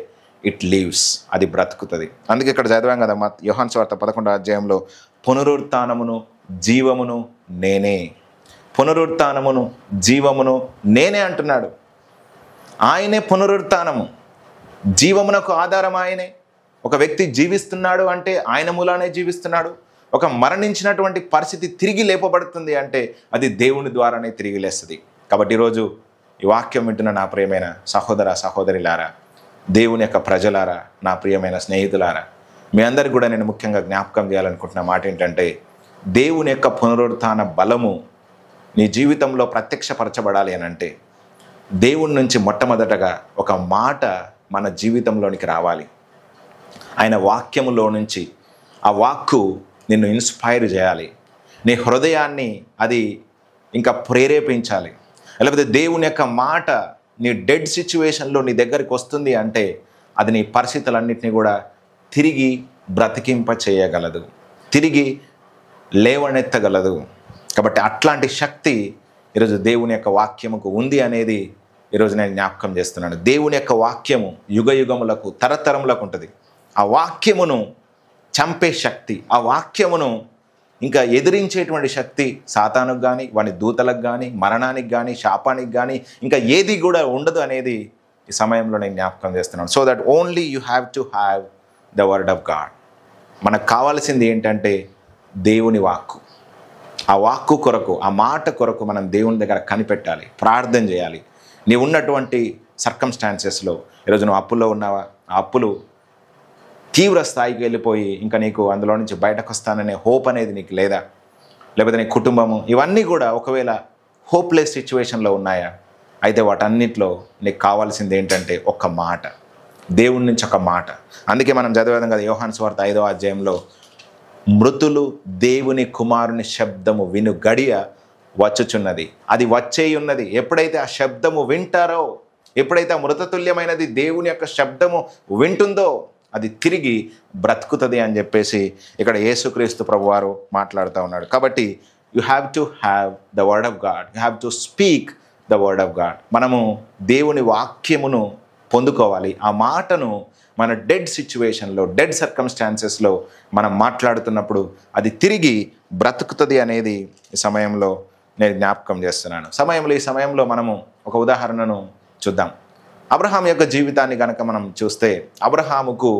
ఇట్ లీవ్స్, అది బ్రతుకుతుంది. అందుకే ఇక్కడ చదివాం కదా యోహాను సువార్త 11వ అధ్యాయంలో, పునరుత్థానమును జీవమును నేనే, పునరుత్థానమును జీవమును నేనే అంటున్నాడు. ఆయనే పునరుత్థానము, జీవమునకు ఆధారం ఆయనే. ఒక వ్యక్తి జీవిస్తున్నాడు అంటే ఆయన మూలానే జీవిస్తున్నాడు. ఒక మరణించినటువంటి పరిస్థితి తిరిగి లేపబడుతుంది అంటే అది దేవుని ద్వారానే తిరిగి లేస్తుంది. కాబట్టి ఈరోజు ఈ వాక్యం వింటున్న నా ప్రియమైన సహోదర సహోదరిలారా, దేవుని యొక్క ప్రజలారా, నా ప్రియమైన స్నేహితులారా, మీ అందరికి కూడా నేను ముఖ్యంగా జ్ఞాపకం చేయాలనుకుంటున్న మాట ఏంటంటే, దేవుని యొక్క పునరుత్థాన బలము నీ జీవితంలో ప్రత్యక్షపరచబడాలి అని అంటే, దేవుని నుంచి మొట్టమొదటగా ఒక మాట మన జీవితంలోనికి రావాలి. ఆయన వాక్యములో నుంచి ఆ వాక్కు నిన్ను ఇన్స్పైర్ చేయాలి, నీ హృదయాన్ని అది ఇంకా ప్రేరేపించాలి. లేకపోతే దేవుని యొక్క మాట నీ డెడ్ సిచ్యువేషన్లో నీ దగ్గరికి వస్తుంది అంటే అది నీ పరిస్థితులన్నింటినీ కూడా తిరిగి బ్రతికింప చేయగలదు, తిరిగి లేవనెత్తగలదు. కాబట్టి అట్లాంటి శక్తి ఈరోజు దేవుని యొక్క వాక్యముకు ఉంది అనేది ఈరోజు నేను జ్ఞాపకం చేస్తున్నాను. దేవుని యొక్క వాక్యము యుగ యుగములకు తరతరములకు ఉంటుంది. ఆ వాక్యమును చంపే శక్తి, ఆ వాక్యమును ఇంకా ఎదిరించేటువంటి శక్తి సాతానుకు కానీ, వాని దూతలకు కానీ, మరణానికి కానీ, శాపానికి కానీ ఇంకా ఏది కూడా ఉండదు అనేది ఈ సమయంలో నేను జ్ఞాపకం చేస్తున్నాను. So that only you have to have the word of God. మనకు కావాల్సింది ఏంటంటే దేవుని వాక్కు. ఆ వాక్కు కొరకు, ఆ మాట కొరకు మనం దేవుని దగ్గర కనిపెట్టాలి, ప్రార్థన చేయాలి. నీవు ఉన్నటువంటి సర్కమ్స్టాన్సెస్లో ఈరోజు నువ్వు అప్పుల్లో ఉన్నావా, ఆ అప్పులు తీవ్ర స్థాయికి వెళ్ళిపోయి ఇంకా నీకు అందులో నుంచి బయటకు వస్తాననే హోప్ అనేది నీకు లేదా, లేకపోతే నీ కుటుంబము, ఇవన్నీ కూడా ఒకవేళ హోప్లెస్ సిచ్యువేషన్లో ఉన్నాయా, అయితే వాటన్నిటిలో నీకు కావాల్సింది ఏంటంటే ఒక మాట, దేవుని నుంచి ఒక మాట. అందుకే మనం చదివేదాం కదా యోహాను సువార్త 5వ అధ్యాయంలో, మృతులు దేవుని కుమారుని శబ్దము విను గడియ వచ్చుచున్నది, అది వచ్చేయి ఉన్నది. ఎప్పుడైతే ఆ శబ్దము వింటారో, ఎప్పుడైతే ఆ మృతతుల్యమైనది దేవుని యొక్క శబ్దము వింటుందో అది తిరిగి బ్రతుకుతుంది అని చెప్పేసి ఇక్కడ యేసుక్రీస్తు ప్రభువారు మాట్లాడుతూ ఉన్నాడు. కాబట్టి you have to have the word of God, you have to speak the word of God. మనము దేవుని వాక్యమును పొందుకోవాలి. ఆ మాటను మన డెడ్ సిచ్యువేషన్లో, డెడ్ సర్కమ్స్టాన్సెస్లో మనం మాట్లాడుతున్నప్పుడు అది తిరిగి బ్రతుకుతుంది అనేది ఈ సమయంలో నేను జ్ఞాపకం చేస్తున్నాను. ఈ సమయంలో మనము ఒక ఉదాహరణను చూద్దాం. అబ్రహాం యొక్క జీవితాన్ని కనుక మనం చూస్తే, అబ్రహాముకు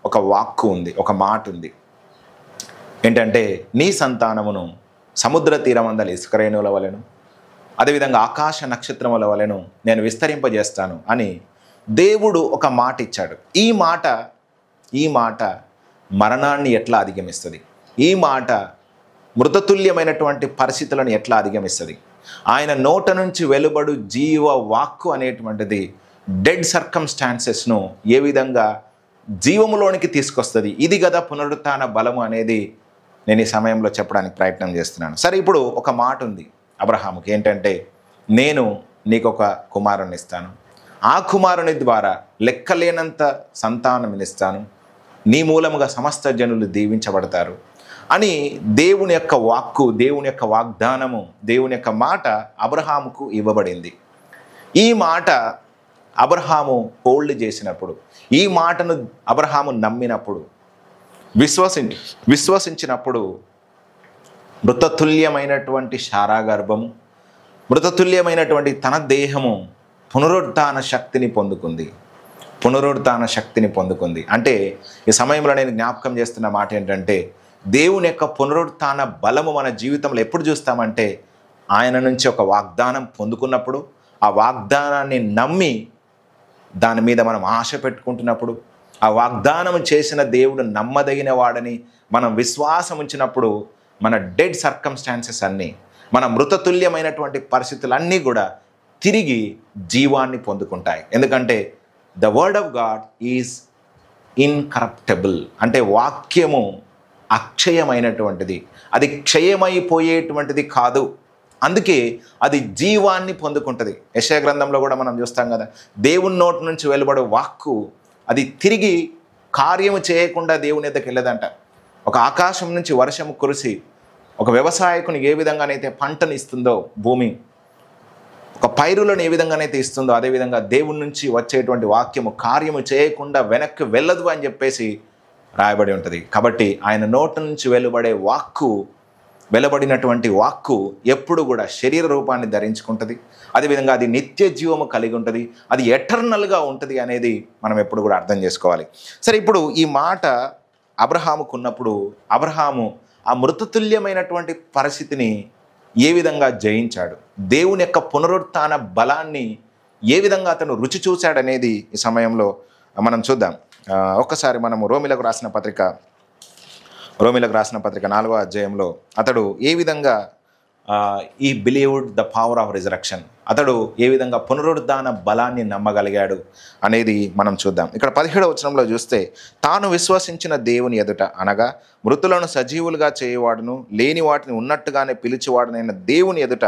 ఒక వాక్కు ఉంది, ఒక మాట ఉంది. ఏంటంటే, నీ సంతానమును సముద్ర తీరమందలి ఇసుకరేణువుల వలెను, అదేవిధంగా ఆకాశ నక్షత్రముల వలెను నేను విస్తరింపజేస్తాను అని దేవుడు ఒక మాట ఇచ్చాడు. ఈ మాట మరణాన్ని ఎట్లా అధిగమిస్తుంది? ఈ మాట మృతతుల్యమైనటువంటి పరిస్థితులను ఎట్లా అధిగమిస్తుంది? ఆయన నోట నుంచి వెలువడు జీవ వాక్కు అనేటువంటిది డెడ్ సర్కమ్స్టాన్సెస్ను ఏ విధంగా జీవములోనికి తీసుకొస్తుంది? ఇది కదా పునరుత్థాన బలము అనేది నేను ఈ సమయంలో చెప్పడానికి ప్రయత్నం చేస్తున్నాను. సరే, ఇప్పుడు ఒక మాట ఉంది అబ్రహాముకి. ఏంటంటే, నేను నీకు ఒక కుమారుని ఇస్తాను, ఆ కుమారుని ద్వారా లెక్కలేనంత సంతానమినిస్తాను, నీ మూలముగా సమస్త జనులు దీవించబడతారు అని దేవుని యొక్క వాక్కు, దేవుని యొక్క వాగ్దానము, దేవుని యొక్క మాట అబ్రహాముకు ఇవ్వబడింది. ఈ మాట అబ్రహాము హోల్డ్ చేసినప్పుడు, ఈ మాటను అబ్రహాము నమ్మినప్పుడు, విశ్వసించినప్పుడు మృతతుల్యమైనటువంటి శారా గర్భము, మృతతుల్యమైనటువంటి తన దేహము పునరుత్థాన శక్తిని పొందుకుంది. అంటే ఈ సమయంలో నేను జ్ఞాపకం చేస్తున్న మాట ఏంటంటే, దేవుని యొక్క పునరుత్థాన బలము మన జీవితంలో ఎప్పుడు చూస్తామంటే, ఆయన నుంచి ఒక వాగ్దానం పొందుకున్నప్పుడు, ఆ వాగ్దానాన్ని నమ్మి దాని మీద మనం ఆశ పెట్టుకుంటున్నప్పుడు, ఆ వాగ్దానం చేసిన దేవుడు నమ్మదగిన వాడని మనం విశ్వాసం ఉంచినప్పుడు, మన డెడ్ సర్కమ్స్టాన్సెస్ అన్నీ, మన మృతతుల్యమైనటువంటి పరిస్థితులన్నీ కూడా తిరిగి జీవాన్ని పొందుకుంటాయి. ఎందుకంటే the word of God is incorruptible. అంటే వాక్యము అక్షయమైనటువంటిది, అది క్షయమైపోయేటువంటిది కాదు. అందుకే అది జీవాన్ని పొందుకుంటుంది. యెషయా గ్రంథంలో కూడా మనం చూస్తాం కదా, దేవుని నోటి నుంచి వెలువడే వాక్కు అది తిరిగి కార్యము చేయకుండా దేవుని ఎద్దకు వెళ్ళదంట. ఒక ఆకాశం నుంచి వర్షము కురిసి ఒక వ్యవసాయకుని ఏ విధంగానైతే పంటను ఇస్తుందో, భూమి ఒక పైరులను ఏ విధంగానైతే ఇస్తుందో, అదేవిధంగా దేవుని నుంచి వచ్చేటువంటి వాక్యము కార్యము చేయకుండా వెనక్కి వెళ్ళదు అని చెప్పేసి రాయబడి ఉంటుంది. కాబట్టి ఆయన నోటి నుంచి వెలువడినటువంటి వాక్కు ఎప్పుడు కూడా శరీర రూపాన్ని ధరించుకుంటుంది. అదేవిధంగా అది నిత్య జీవము కలిగి ఉంటుంది, అది ఎటర్నల్గా ఉంటుంది అనేది మనం ఎప్పుడు కూడా అర్థం చేసుకోవాలి. సరే, ఇప్పుడు ఈ మాట అబ్రహాముకు ఉన్నప్పుడు అబ్రహాము ఆ మృతతుల్యమైనటువంటి పరిస్థితిని ఏ విధంగా జయించాడు, దేవుని యొక్క పునరుత్థాన బలాన్ని ఏ విధంగా అతను రుచి చూశాడనేది ఈ సమయంలో మనం చూద్దాం. ఒక్కసారి మనము రోమిలకు రాసిన పత్రిక 4వ అధ్యాయంలో అతడు ఏ విధంగా ఈ believed the power of resurrection, అతడు ఏ విధంగా పునరుద్ధాన బలాన్ని నమ్మగలిగాడు అనేది మనం చూద్దాం. ఇక్కడ 17వ వచనంలో చూస్తే, తాను విశ్వసించిన దేవుని ఎదుట, అనగా మృతులను సజీవులుగా చేయవాడును లేని వాటిని ఉన్నట్టుగానే పిలిచివాడునైన దేవుని ఎదుట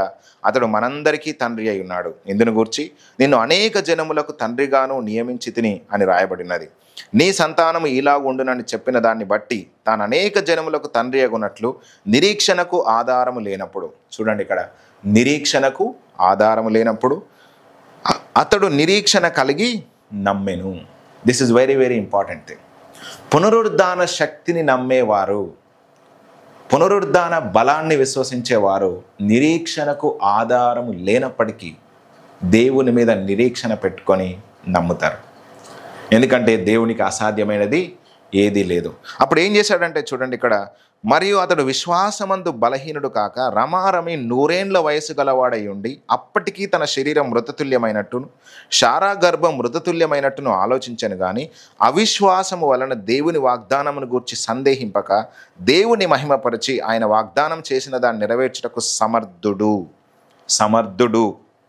అతడు మనందరికీ తండ్రి అయి ఉన్నాడు. ఇందును గూర్చి నిన్ను అనేక జనములకు తండ్రిగాను నియమించి తిని అని రాయబడినది. నీ సంతానము ఇలాగుండునని చెప్పిన దాన్ని బట్టి తాను అనేక జనములకు తండ్రి అగునట్లు నిరీక్షణకు ఆధారము లేనప్పుడు, చూడండి ఇక్కడ, నిరీక్షణకు ఆధారము లేనప్పుడు అతడు నిరీక్షణ కలిగి నమ్మెను. This is very very important thing. పునరుద్ధాన శక్తిని నమ్మేవారు, పునరుద్ధాన బలాన్ని విశ్వసించేవారు నిరీక్షణకు ఆధారము లేనప్పటికీ దేవుని మీద నిరీక్షణ పెట్టుకొని నమ్ముతారు. ఎందుకంటే దేవునికి అసాధ్యమైనది ఏదీ లేదు. అప్పుడు ఏం చేశాడంటే చూడండి ఇక్కడ, మరియు అతడు విశ్వాసమందు బలహీనుడు కాక రమారమి 100 ఏండ్ల వయసు గలవాడై ఉండి అప్పటికీ తన శరీరం మృతతుల్యమైనట్టును శారా గర్భం మృతతుల్యమైనట్టును ఆలోచించను గాని అవిశ్వాసము వలన దేవుని వాగ్దానమును గూర్చి సందేహింపక దేవుని మహిమపరిచి ఆయన వాగ్దానం చేసిన దాన్ని నెరవేర్చుటకు సమర్థుడు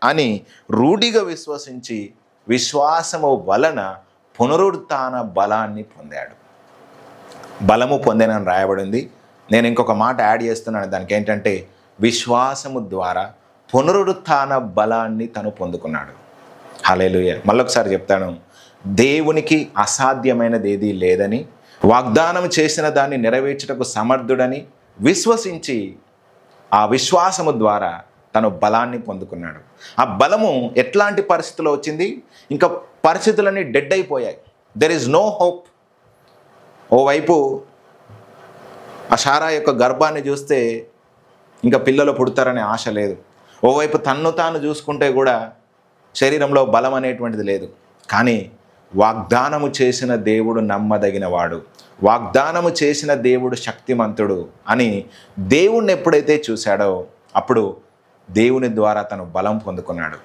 అని రూఢిగా విశ్వసించి విశ్వాసము వలన పునరుత్థాన బలాన్ని పొందాడు. బలము పొందేనని రాయబడింది. నేను ఇంకొక మాట యాడ్ చేస్తున్నాను దానికి, ఏంటంటే విశ్వాసము ద్వారా పునరుత్థాన బలాన్ని తను పొందుకున్నాడు. హల్లెలూయా. మళ్ళొకసారి చెప్తాను, దేవునికి అసాధ్యమైనది ఏదీ లేదని, వాగ్దానం చేసిన దాన్ని నెరవేర్చుటకు సమర్థుడని విశ్వసించి ఆ విశ్వాసము ద్వారా తను బలాన్ని పొందుకున్నాడు. ఆ బలము ఎట్లాంటి పరిస్థితిలో వచ్చింది? ఇంకా పరిస్థితులన్నీ డెడ్ అయిపోయాయి. There is no hope. ఓవైపు ఆ శారా యొక్క గర్భాన్ని చూస్తే ఇంకా పిల్లలు పుడతారనే ఆశ లేదు. ఓవైపు తన్ను తాను చూసుకుంటే కూడా శరీరంలో బలం అనేటువంటిది లేదు. కానీ వాగ్దానము చేసిన దేవుడు నమ్మదగినవాడు, వాగ్దానము చేసిన దేవుడు శక్తిమంతుడు అని దేవుణ్ణి ఎప్పుడైతే చూశాడో అప్పుడు దేవుని ద్వారా తను బలం పొందుకున్నాడు.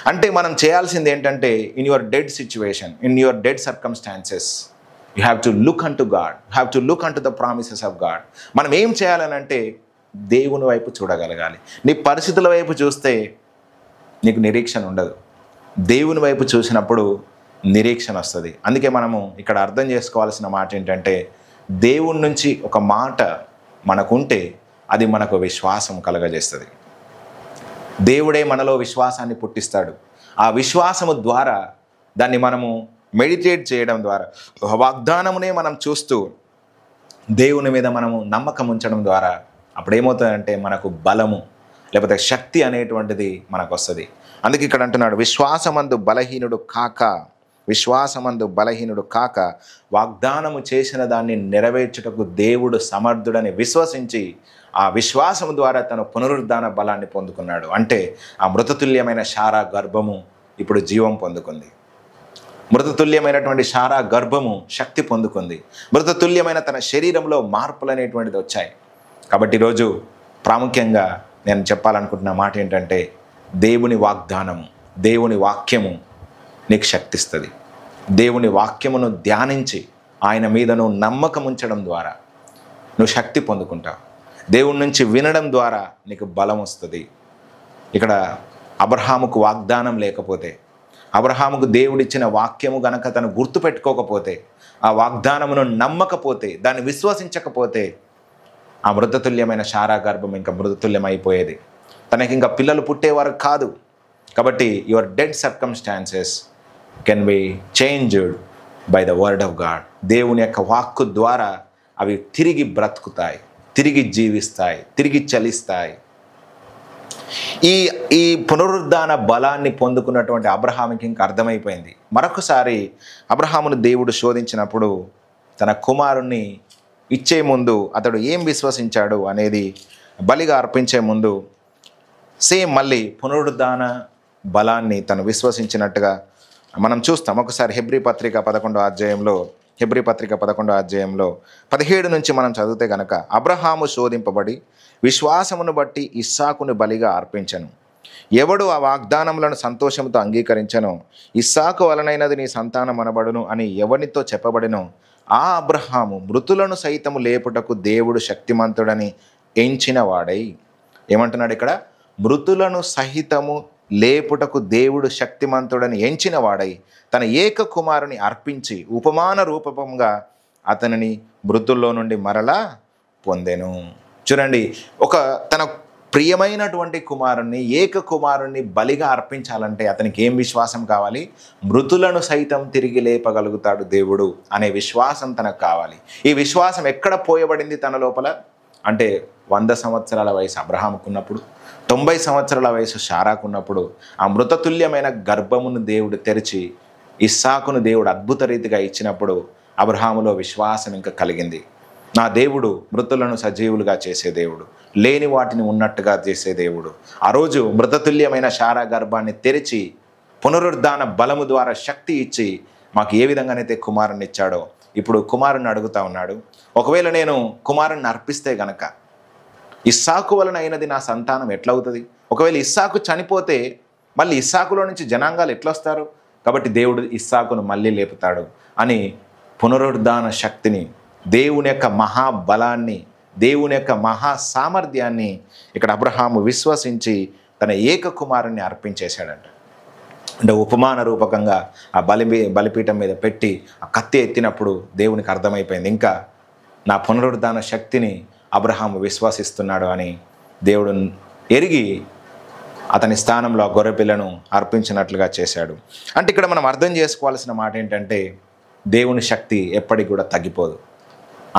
అంటే మనం చేయాల్సింది ఏంటంటే, in your dead situation, in your dead circumstances, you have to look an to God, have to look an to the promises of God. మనం ఏం చేయాలనంటే దేవుని వైపు చూడగలగాలి. నీ పరిస్థితుల వైపు చూస్తే నీకు నిరీక్షణ ఉండదు. దేవుని వైపు చూసినప్పుడు నిరీక్షణ వస్తుంది. అందుకే మనము ఇక్కడ అర్థం చేసుకోవాల్సిన మాట ఏంటంటే, దేవుని నుంచి ఒక మాట మనకుంటే అది మనకు విశ్వాసం కలగజేస్తుంది. దేవుడే మనలో విశ్వాసాన్ని పుట్టిస్తాడు. ఆ విశ్వాసము ద్వారా దాన్ని మనము మెడిటేట్ చేయడం ద్వారా, వాగ్దానమునే మనం చూస్తూ దేవుని మీద మనము నమ్మకం ఉంచడం ద్వారా అప్పుడు ఏమవుతుందంటే మనకు బలము లేకపోతే శక్తి అనేటువంటిది మనకు వస్తుంది. అందుకే ఇక్కడ అంటున్నాడు, విశ్వాసమందు బలహీనుడు కాక వాగ్దానము చేసిన దాన్ని నెరవేర్చుటకు దేవుడు సమర్థుడని విశ్వసించి ఆ విశ్వాసం ద్వారా తన పునరుద్ధాన బలాన్ని పొందుకున్నాడు. అంటే ఆ మృతతుల్యమైన శారా గర్భము ఇప్పుడు జీవం పొందుకుంది. మృతతుల్యమైనటువంటి శారా గర్భము శక్తి పొందుకుంది. మృతతుల్యమైన తన శరీరంలో మార్పులు అనేటువంటిది వచ్చాయి. కాబట్టి ఈరోజు ప్రాముఖ్యంగా నేను చెప్పాలనుకుంటున్న మాట ఏంటంటే, దేవుని వాగ్దానము, దేవుని వాక్యము నీకు శక్తిస్తుంది. దేవుని వాక్యమును ధ్యానించి ఆయన మీద నువ్వు నమ్మకం ఉంచడం ద్వారా నువ్వు శక్తి పొందుకుంటావు. దేవుని నుంచి వినడం ద్వారా నీకు బలం వస్తుంది. ఇక్కడ అబ్రహాముకు వాగ్దానం లేకపోతే, అబ్రహాముకు దేవుడిచ్చిన వాక్యము గనక తను గుర్తుపెట్టుకోకపోతే, ఆ వాగ్దానమును నమ్మకపోతే, దాన్ని విశ్వసించకపోతే ఆ మృతతుల్యమైన శారా గర్భం ఇంకా మృతతుల్యమైపోయేది. తనకి ఇంకా పిల్లలు పుట్టేవారు కాదు. కాబట్టి your dead circumstances can be changed by the word of God. దేవుని యొక్క వాక్కు ద్వారా అవి తిరిగి బ్రతుకుతాయి, తిరిగి జీవిస్తాయి, తిరిగి చలిస్తాయి. ఈ పునరుద్ధాన బలాన్ని పొందుకున్నటువంటి అబ్రహాముకి ఇంకా అర్థమైపోయింది. మరొకసారి అబ్రహామును దేవుడు శోధించినప్పుడు తన కుమారుణ్ణి ఇచ్చే ముందు అతడు ఏం విశ్వసించాడు అనేది బలిగా అర్పించే ముందు సేమ్ మళ్ళీ పునరుద్ధాన బలాన్ని తను విశ్వసించినట్టుగా మనం చూస్తాం. ఒకసారి హెబ్రీ పత్రిక 11వ అధ్యాయంలో 17 నుంచి మనం చదివితే గనక, అబ్రహాము శోధింపబడి విశ్వాసమును బట్టి ఇస్సాకును బలిగా అర్పించను. ఎవడు ఆ వాగ్దానములను సంతోషంతో అంగీకరించను, ఇస్సాకు వలనైనది నీ సంతానం అనబడును అని ఎవరితో చెప్పబడినో ఆ అబ్రహాము మృతులను సైతము లేపుటకు దేవుడు శక్తిమంతుడని ఎంచిన వాడై. ఏమంటున్నాడు ఇక్కడ? మృతులను సహితము లేపుటకు దేవుడు శక్తిమంతుడని ఎంచిన వాడై తన ఏక కుమారుని అర్పించి ఉపమాన రూపంగా అతనిని మృతుల్లో నుండి మరలా పొందెను. చూడండి, తన ప్రియమైనటువంటి కుమారుణ్ణి, ఏక కుమారుణ్ణి బలిగా అర్పించాలంటే అతనికి ఏం విశ్వాసం కావాలి? మృతులను సైతం తిరిగి లేపగలుగుతాడు దేవుడు అనే విశ్వాసం తనకు కావాలి. ఈ విశ్వాసం ఎక్కడ పోయబడింది తన లోపల అంటే, 100 సంవత్సరాల వయసు అబ్రహాముకున్నప్పుడు, 90 సంవత్సరాల వయసు శారాకున్నప్పుడు ఆ మృతతుల్యమైన గర్భమును దేవుడు తెరిచి ఇస్సాకును దేవుడు అద్భుత రీతిగా ఇచ్చినప్పుడు అబ్రహాములో విశ్వాసం ఇంకా కలిగింది. నా దేవుడు మృతులను సజీవులుగా చేసే దేవుడు, లేని వాటిని ఉన్నట్టుగా చేసే దేవుడు. ఆ రోజు మృతతుల్యమైన శారా గర్భాన్ని తెరిచి పునరుద్ధాన బలము ద్వారా శక్తి ఇచ్చి మాకు ఏ విధంగానైతే కుమారుని ఇచ్చాడో ఇప్పుడు కుమారుని అడుగుతా ఉన్నాడు. ఒకవేళ నేను కుమారుని అర్పిస్తే గనక ఇస్సాకు వలన అయినది నా సంతానం ఎట్లవుతుంది? ఒకవేళ ఇస్సాకు చనిపోతే మళ్ళీ ఇస్సాకులో నుంచి జనాంగాలు ఎట్లొస్తారు? కాబట్టి దేవుడు ఇస్సాకును మళ్ళీ లేపుతాడు అని పునరుద్ధాన శక్తిని, దేవుని యొక్క మహాబలాన్ని, దేవుని యొక్క మహా సామర్థ్యాన్ని ఇక్కడ అబ్రహాము విశ్వసించి తన ఏక కుమారుణ్ణి అర్పించేశాడంట. అంటే ఉపమాన రూపకంగా ఆ బలిపీఠం మీద పెట్టి ఆ కత్తి ఎత్తినప్పుడు దేవునికి అర్థమైపోయింది, ఇంకా నా పునరుద్ధాన శక్తిని అబ్రహాము విశ్వసిస్తున్నాడు అని దేవుడు ఎరిగి అతని స్థానంలో ఆ గొర్రెపిల్లను అర్పించినట్లుగా చేశాడు. అంటే ఇక్కడ మనం అర్థం చేసుకోవాల్సిన మాట ఏంటంటే, దేవుని శక్తి ఎప్పటికి కూడా తగ్గిపోదు.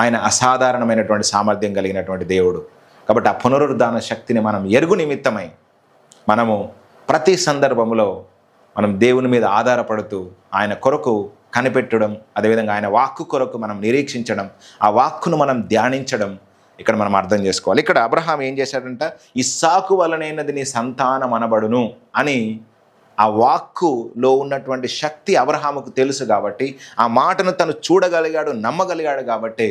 ఆయన అసాధారణమైనటువంటి సామర్థ్యం కలిగినటువంటి దేవుడు. కాబట్టి ఆ పునరుద్ధాన శక్తిని మనం ఎరుగు నిమిత్తమై మనము ప్రతి సందర్భంలో మనం దేవుని మీద ఆధారపడుతూ ఆయన కొరకు కనిపెట్టడం, అదేవిధంగా ఆయన వాక్కు కొరకు మనం నిరీక్షించడం, ఆ వాక్కును మనం ధ్యానించడం ఇక్కడ మనం అర్థం చేసుకోవాలి. ఇక్కడ అబ్రహాం ఏం చేశాడంట, ఇస్సాకు వలనైనది నీ సంతానం అనబడును అని ఆ వాక్కులో ఉన్నటువంటి శక్తి అబ్రహాముకు తెలుసు కాబట్టి, ఆ మాటను తను చూడగలిగాడు, నమ్మగలిగాడు కాబట్టి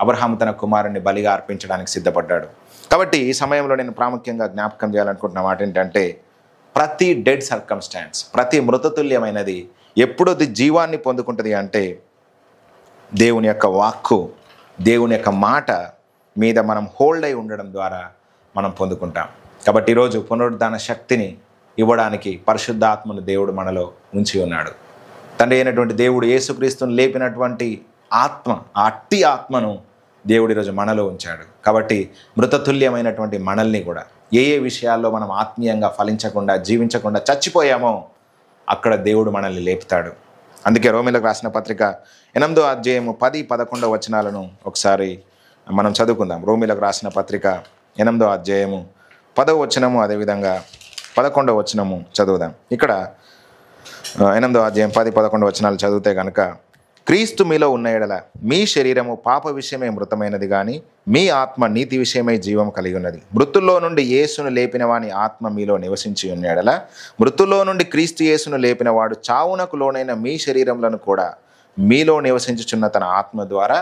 అబ్రహాము తన కుమారుణ్ణి బలిగా అర్పించడానికి సిద్ధపడ్డాడు. కాబట్టి ఈ సమయంలో నేను ప్రాముఖ్యంగా జ్ఞాపకం చేయాలనుకుంటున్న మాట ఏంటంటే, ప్రతి డెడ్ సర్కమ్స్టాన్స్, ప్రతి మృతతుల్యమైనది ఎప్పుడు అది జీవాన్ని పొందుకుంటుంది అంటే దేవుని యొక్క వాక్కు, దేవుని యొక్క మాట మీద మనం హోల్డ్ అయి ఉండడం ద్వారా మనం పొందుకుంటాం. కాబట్టి ఈరోజు పునరుద్ధాన శక్తిని ఇవ్వడానికి పరిశుద్ధాత్మను దేవుడు మనలో ఉంచి ఉన్నాడు. తండ్రి అయినటువంటి దేవుడు యేసుక్రీస్తును లేపినటువంటి ఆత్మ, ఆ అట్టి ఆత్మను దేవుడు ఈరోజు మనలో ఉంచాడు. కాబట్టి మృతతుల్యమైనటువంటి మనల్ని కూడా ఏ విషయాల్లో మనం ఆత్మీయంగా ఫలించకుండా, జీవించకుండా చచ్చిపోయామో అక్కడ దేవుడు మనల్ని లేపుతాడు. అందుకే రోమీలకు రాసిన పత్రిక 8వ అధ్యాయము 10-11 వచనాలను ఒకసారి మనం చదువుకుందాం. రోమీలకు రాసిన పత్రిక 8వ అధ్యాయము 10వ వచనము, అదేవిధంగా 11వ వచనము చదువుదాం. ఇక్కడ 8వ అధ్యాయం 10-11 వచనాలు చదివితే కనుక, క్రీస్తు మీలో ఉన్న ఎడల మీ శరీరము పాప విషయమై మృతమైనది కానీ మీ ఆత్మ నీతి విషయమై జీవం కలిగి ఉన్నది. మృతుల్లో నుండి యేసును లేపిన వాని ఆత్మ మీలో నివసించి ఉన్న ఎడల మృతుల్లో నుండి క్రీస్తు యేసును లేపిన వాడు చావునకు లోనైన మీ శరీరములను కూడా మీలో నివసించుచున్న తన ఆత్మ ద్వారా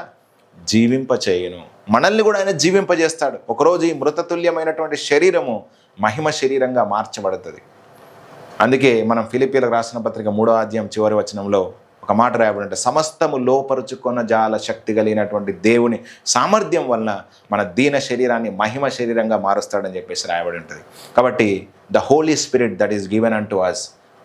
జీవింపచేయును. మనల్ని కూడా ఆయన జీవింపజేస్తాడు. ఒకరోజు ఈ మృతతుల్యమైనటువంటి శరీరము మహిమ శరీరంగా మార్చబడుతుంది. అందుకే మనం ఫిలిప్పీలకు రాసిన పత్రిక 3వ అధ్యాయం చివరి వచనంలో ఒక మాట రాయబడి, సమస్తము లోపరుచుకున్న జాల శక్తి కలిగినటువంటి దేవుని సామర్థ్యం వలన మన దీన శరీరాన్ని మహిమ శరీరంగా మారుస్తాడని చెప్పేసి రాయబడి ఉంటుంది. కాబట్టి the Holy Spirit that is given unto us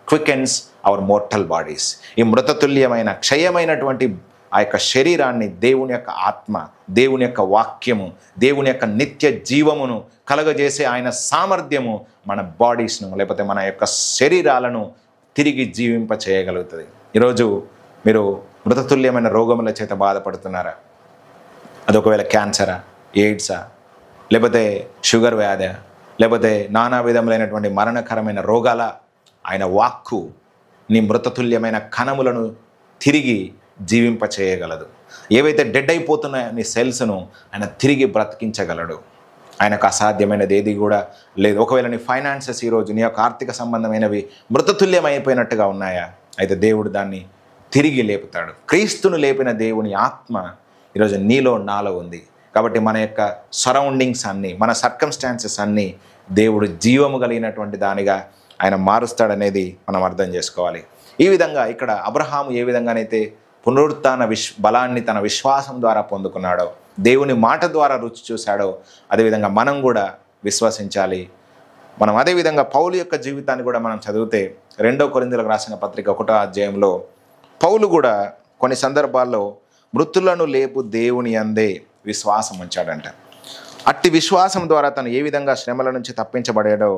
quickens our mortal bodies. ఈ మృతతుల్యమైన క్షయమైనటువంటి ఆ యొక్క శరీరాన్ని దేవుని యొక్క ఆత్మ, దేవుని యొక్క వాక్యము, దేవుని యొక్క నిత్య జీవమును కలగజేసే ఆయన సామర్థ్యము మన బాడీస్ను, లేకపోతే మన యొక్క శరీరాలను తిరిగి జీవింప చేయగలుగుతుంది. ఈరోజు మీరు మృతతుల్యమైన రోగముల చేత బాధపడుతున్నారా? అదొకవేళ క్యాన్సరా, ఎయిడ్సా, లేకపోతే షుగర్ వ్యాధి, లేకపోతే నానా విధములైనటువంటి మరణకరమైన రోగాల, ఆయన వాక్కు నీ మృతతుల్యమైన కణములను తిరిగి జీవింప చేయగలదు. ఏవైతే డెడ్ అయిపోతున్నాయో నీ సెల్స్ను ఆయన తిరిగి బ్రతికించగలడు. ఆయనకు అసాధ్యమైనది ఏది కూడా లేదు. ఒకవేళ నీ ఫైనాన్సెస్ ఈరోజు నీ యొక్క ఆర్థిక సంబంధమైనవి మృతతుల్యం అయిపోయినట్టుగా ఉన్నాయా? అయితే దేవుడు దాన్ని తిరిగి లేపుతాడు. క్రీస్తును లేపిన దేవుని ఆత్మ ఈరోజు నీలో, నాలో ఉంది. కాబట్టి మన యొక్క సరౌండింగ్స్ అన్నీ, మన సర్కమ్స్టాన్సెస్ అన్నీ దేవుడు జీవము కలిగినటువంటి దానిగా ఆయన మారుస్తాడనేది మనం అర్థం చేసుకోవాలి. ఈ విధంగా ఇక్కడ అబ్రహాము ఏ విధంగానైతే పునరుత్థాన బలాన్ని తన విశ్వాసం ద్వారా పొందుకున్నాడో, దేవుని మాట ద్వారా రుచి చూశాడో, అదేవిధంగా మనం కూడా విశ్వసించాలి. మనం అదేవిధంగా పౌలు యొక్క జీవితాన్ని కూడా మనం చదివితే 2 కొరింథీయులకు రాసిన పత్రిక 1వ అధ్యాయంలో పౌలు కూడా కొన్ని సందర్భాల్లో మృతులను లేపు దేవుని అందే విశ్వాసం ఉంచాడంట. అట్టి విశ్వాసం ద్వారా తను ఏ విధంగా శ్రమల నుంచి తప్పించబడాడో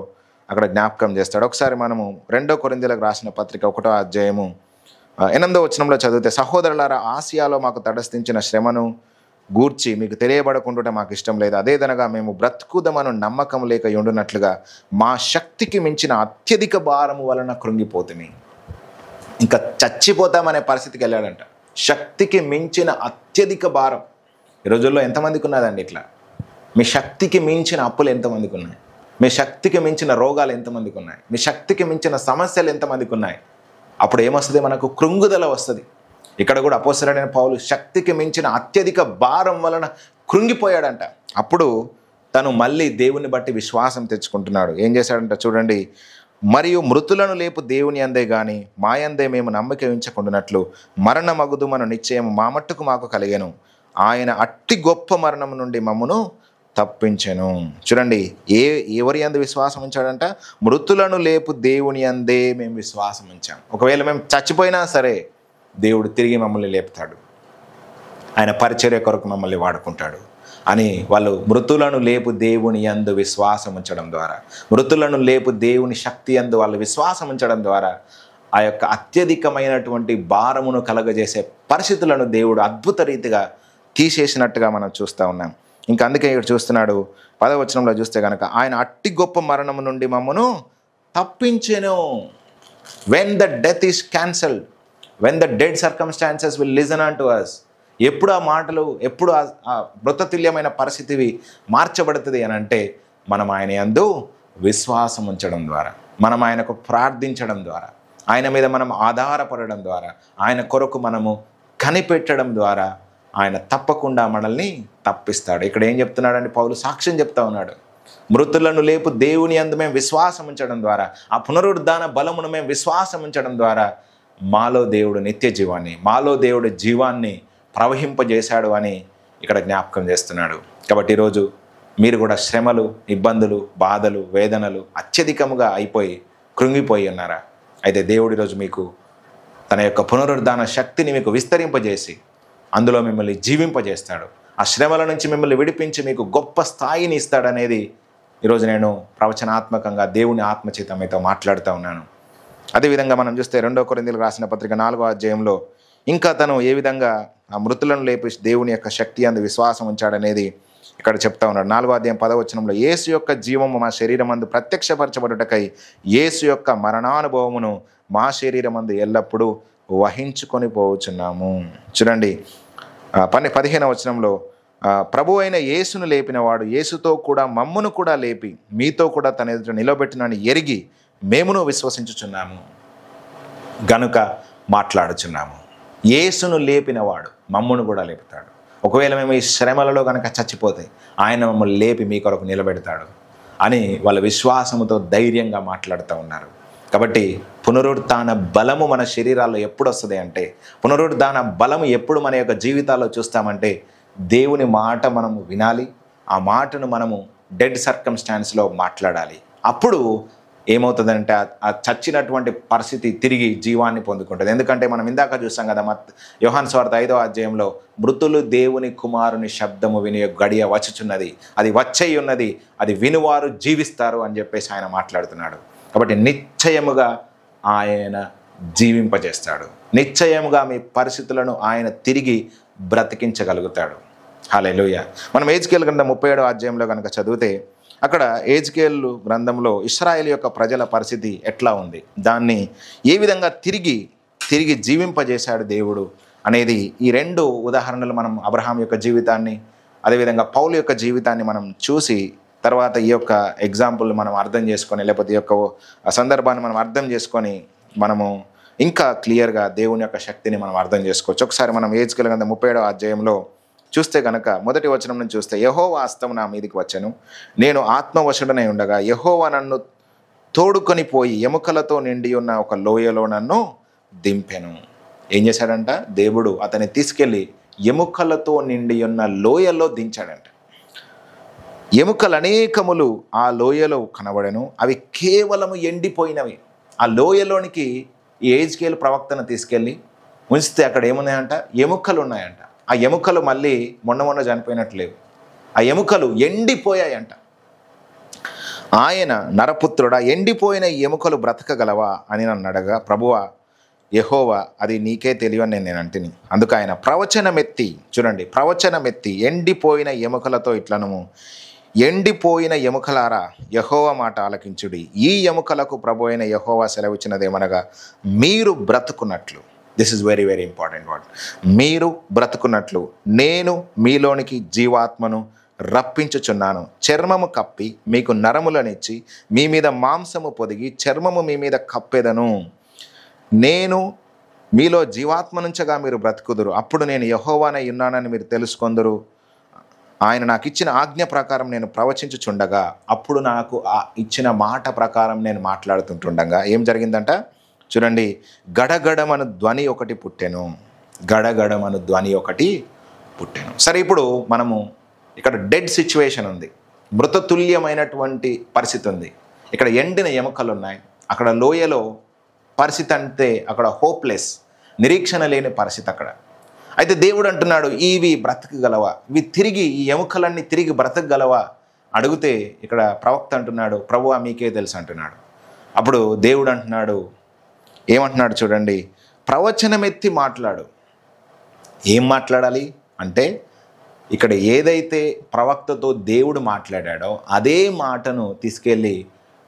అక్కడ జ్ఞాపకం చేస్తాడు. ఒకసారి మనము 2 కొరింథీయులకు రాసిన పత్రిక 1వ అధ్యాయము 8వ వచనంలో చదివితే, సహోదరులారా, ఆసియాలో మాకు తటస్థించిన శ్రమను గూర్చి మీకు తెలియబడకుండా మాకు ఇష్టం లేదు. అదేదనగా మేము బ్రతుకుదమను నమ్మకం లేక ఉండునట్లుగా మా శక్తికి మించిన అత్యధిక భారము వలన కృంగిపోతుంది. ఇంకా చచ్చిపోతామనే పరిస్థితికి వెళ్ళాడంట. శక్తికి మించిన అత్యధిక భారం. ఈ రోజుల్లో ఎంతమందికి ఉన్నదండి ఇట్లా? మీ శక్తికి మించిన అప్పులు ఎంతమందికి ఉన్నాయి? మీ శక్తికి మించిన రోగాలు ఎంతమందికి ఉన్నాయి? మీ శక్తికి మించిన సమస్యలు ఎంతమందికి ఉన్నాయి? అప్పుడు ఏమొస్తుంది? మనకు కృంగుదల వస్తుంది. ఇక్కడ కూడా అపోస్తలుడైన పౌలు శక్తికి మించిన అత్యధిక భారం వలన కృంగిపోయాడంట. అప్పుడు తను మళ్ళీ దేవుని బట్టి విశ్వాసం తెచ్చుకుంటున్నాడు. ఏం చేశాడంట చూడండి, మరియు మృతులను లేపు దేవుని అందే గాని మాయందే మేము నమ్మక ఉంచకుండానట్లు మరణ మగుదు మన నిశ్చయం మా మట్టుకు మాకు కలిగెను. ఆయన అట్టి గొప్ప మరణం నుండి మమ్మను తప్పించెను. చూడండి, ఎవరి అందు విశ్వాసం ఉంచాడంట? మృతులను లేపు దేవుని అందే మేము విశ్వాసం ఉంచాం. ఒకవేళ మేము చచ్చిపోయినా సరే దేవుడు తిరిగి మమ్మల్ని లేపుతాడు, ఆయన పరిచర్య కొరకు మమ్మల్ని వాడుకుంటాడు అని వాళ్ళు మృతులను లేపు దేవుని యందు విశ్వాసం ఉంచడం ద్వారా, మృతులను లేపు దేవుని శక్తి యందు వాళ్ళు విశ్వాసం ఉంచడం ద్వారా ఆ యొక్క అత్యధికమైనటువంటి భారమును కలగజేసే పరిస్థితులను దేవుడు అద్భుత రీతిగా తీసేసినట్టుగా మనం చూస్తూ ఉన్నాం. ఇంకా అందుకే ఇక్కడ చూస్తున్నాడు 10వ వచనంలో చూస్తే కనుక, ఆయన అట్టి గొప్ప మరణము నుండి మమ్మను తప్పించెను. When the death is cancelled, when the dead circumstances will listen unto us. ఎప్పుడు ఆ మాటలు, ఎప్పుడు ఆ మృతతుల్యమైన పరిస్థితివి మార్చబడుతుంది అని అంటే మనం ఆయన యందు విశ్వాసం ఉంచడం ద్వారా, మనం ఆయనకు ప్రార్థించడం ద్వారా, ఆయన మీద మనం ఆధారపడడం ద్వారా, ఆయన కొరకు మనము కనిపెట్టడం ద్వారా ఆయన తప్పకుండా మనల్ని తప్పిస్తాడు. ఇక్కడ ఏం చెప్తున్నాడండి పౌలు? సాక్ష్యం చెప్తా ఉన్నాడు. మృతులను లేపు దేవుని యందు మేము విశ్వాసం ఉంచడం ద్వారా, ఆ పునరుద్ధాన బలమును మేము విశ్వాసం ఉంచడం ద్వారా మాలో దేవుడు నిత్య జీవాన్ని, మాలో దేవుడు జీవాన్ని ప్రవహింపజేశాడు అని ఇక్కడ జ్ఞాపకం చేస్తున్నాడు. కాబట్టి ఈరోజు మీరు కూడా శ్రమలు, ఇబ్బందులు, బాధలు, వేదనలు అత్యధికముగా అయిపోయి కృంగిపోయి ఉన్నారా? అయితే దేవుడు ఈరోజు మీకు తన యొక్క పునరుద్ధాన శక్తిని మీకు విస్తరింపజేసి అందులో మిమ్మల్ని జీవింపజేస్తాడు. ఆ శ్రమల నుంచి మిమ్మల్ని విడిపించి మీకు గొప్ప స్థాయిని ఇస్తాడనేది ఈరోజు నేను ప్రవచనాత్మకంగా దేవుని ఆత్మచేత మీతో మాట్లాడుతూ ఉన్నాను. అదేవిధంగా మనం చూస్తే 2 కొరింథీయులకు రాసిన పత్రిక 4వ అధ్యాయంలో ఇంకా తను ఏ విధంగా ఆ మృతులను లేపి దేవుని యొక్క శక్తి అందు విశ్వాసం ఉంచాడనేది ఇక్కడ చెప్తా ఉన్నాడు. 4వ అధ్యాయం 10వ వచనంలో, యేసు యొక్క జీవము మా శరీరమందు ప్రత్యక్షపరచబడుటకై యేసు యొక్క మరణానుభవమును మా శరీరమందు ఎల్లప్పుడూ వహించుకొని పోవచ్చున్నాము. చూడండి 15వ వచనంలో, ప్రభు అయిన యేసును లేపినవాడు యేసుతో కూడా మమ్మును కూడా లేపి మీతో కూడా తన ఎదుట నిలబెట్టినని ఎరిగి మేమును విశ్వసించుచున్నాము గనుక మాట్లాడుచున్నాము. యేసును లేపినవాడు మమ్మును కూడా లేపుతాడు. ఒకవేళ మేము ఈ శ్రమలలో కనుక చచ్చిపోతే ఆయన మమ్మల్ని లేపి మీ కొరకు నిలబెడతాడు అని వాళ్ళ విశ్వాసముతో ధైర్యంగా మాట్లాడుతూ ఉన్నారు. కాబట్టి పునరుత్థాన బలము మన శరీరాల్లో ఎప్పుడు వస్తుంది అంటే, పునరుత్థాన బలము ఎప్పుడు మన యొక్క జీవితాల్లో చూస్తామంటే, దేవుని మాట మనము వినాలి, ఆ మాటను మనము డెడ్ సర్కమ్స్టాన్స్లో మాట్లాడాలి. అప్పుడు ఏమవుతుందంటే ఆ చచ్చినటువంటి పరిస్థితి తిరిగి జీవాన్ని పొందుకుంటుంది. ఎందుకంటే మనం ఇందాక చూస్తాం కదా, యోహాను సువార్త 5వ అధ్యాయంలో, మృతులు దేవుని కుమారుని శబ్దము విని గడియ వచ్చుచున్నది, అది వచ్చేయి ఉన్నది, అది వినువారు జీవిస్తారు అని చెప్పేసి ఆయన మాట్లాడుతున్నాడు. కాబట్టి నిశ్చయముగా ఆయన జీవింపజేస్తాడు, నిశ్చయముగా మీ పరిస్థితులను ఆయన తిరిగి బ్రతికించగలుగుతాడు. హల్లెలూయా. మనం ఎహెజ్కేలు గ్రంథం 37వ అధ్యాయంలో కనుక చదివితే, అక్కడ ఎహెజ్కేలు గ్రంథంలో ఇశ్రాయేలు యొక్క ప్రజల పరిస్థితి ఎట్లా ఉంది, దాన్ని ఏ విధంగా తిరిగి జీవింపజేశాడు దేవుడు అనేది ఈ 2 ఉదాహరణలు మనం అబ్రహాం యొక్క జీవితాన్ని, అదేవిధంగా పౌలు యొక్క జీవితాన్ని మనం చూసి తర్వాత ఈ యొక్క ఎగ్జాంపుల్ మనం అర్థం చేసుకొని, లేకపోతే ఈ యొక్క సందర్భాన్ని మనం అర్థం చేసుకొని మనము ఇంకా క్లియర్గా దేవుని యొక్క శక్తిని మనం అర్థం చేసుకోవచ్చు. ఒకసారి మనం ఎహెజ్కేలు గ్రంథం 37వ అధ్యాయంలో చూస్తే కనుక మొదటి వచనం నుంచి చూస్తే, యెహోవా హస్తము నా మీదికి వచ్చెను, నేను ఆత్మవశుడనై ఉండగా యెహోవా నన్ను తోడుకొని పోయి ఎముకలతో నిండి ఉన్న ఒక లోయలో నన్ను దింపెను. ఏం చేశాడంట? దేవుడు అతన్ని తీసుకెళ్ళి ఎముకలతో నిండి ఉన్న లోయలో దించాడంట. ఎముకలు అనేకములు ఆ లోయలో కనబడెను, అవి కేవలము ఎండిపోయినవి. ఆ లోయలోనికి ఈ ఎహెజ్కేలు ప్రవక్తను తీసుకెళ్ళి ఉంచితే అక్కడ ఏమున్నాయంట? ఎముకలు ఉన్నాయంట. ఆ ఎముకలు మళ్ళీ మొన్న చనిపోయినట్లేవు, ఆ ఎముకలు ఎండిపోయాయంట. ఆయన, నరపుత్రుడా, ఎండిపోయిన ఎముకలు బ్రతకగలవా అని నన్ను అడగా, ప్రభువా యెహోవా అది నీకే తెలియని నేను అంటిని. అందుకు ఆయన ప్రవచనమెత్తి, చూడండి, ప్రవచనమెత్తి ఎండిపోయిన ఎముకలతో ఇట్లను, ఎండిపోయిన ఎముకలారా యెహోవా మాట ఆలకించుడి, ఈ ఎముకలకు ప్రభు అయిన యెహోవా సెలవిచ్చినదేమనగా, మీరు బ్రతుకున్నట్లు, this is very very important word, మీరు బ్రతుకున్నట్లు నేను మీలోనికి జీవాత్మను రప్పించుచున్నాను, చర్మము కప్పి మీకు నరములనిచ్చి మీ మీద మాంసము పొదిగి చర్మము మీ మీద కప్పెదను, నేను మీలో జీవాత్మనుంచగా మీరు బ్రతుకుదురు, అప్పుడు నేను యెహోవానై ఉన్నానని మీరు తెలుసుకొందురు. ఆయన నాకు ఇచ్చిన ఆజ్ఞ ప్రకారం నేను ప్రవచించుచుండగా, అప్పుడు నాకు ఆ ఇచ్చిన మాట ప్రకారం నేను మాట్లాడుతుంటుండగా ఏం జరిగిందంట? చూడండి, గడగడమను ధ్వని ఒకటి పుట్టెను, గడగడమను ధ్వని ఒకటి పుట్టెను. సరే, ఇప్పుడు మనము ఇక్కడ డెడ్ సిచ్యువేషన్ ఉంది, మృతతుల్యమైనటువంటి పరిస్థితి ఉంది, ఇక్కడ ఎండిన ఎముకలు ఉన్నాయి, అక్కడ లోయలో పరిస్థితి అంటే అక్కడ హోప్లెస్, నిరీక్షణ లేని పరిస్థితి అక్కడ. అయితే దేవుడు అంటున్నాడు, ఇవి బ్రతకగలవా, ఇవి తిరిగి, ఈ ఎముకలన్నీ తిరిగి బ్రతకగలవా అడిగితే ఇక్కడ ప్రవక్త అంటున్నాడు, ప్రభువా మీకే తెలుసు అంటున్నాడు. అప్పుడు దేవుడు అంటున్నాడు, ఏమంటున్నాడు చూడండి, ప్రవచనమెత్తి మాట్లాడు. ఏం మాట్లాడాలి అంటే, ఇక్కడ ఏదైతే ప్రవక్తతో దేవుడు మాట్లాడాడో అదే మాటను తీసుకెళ్ళి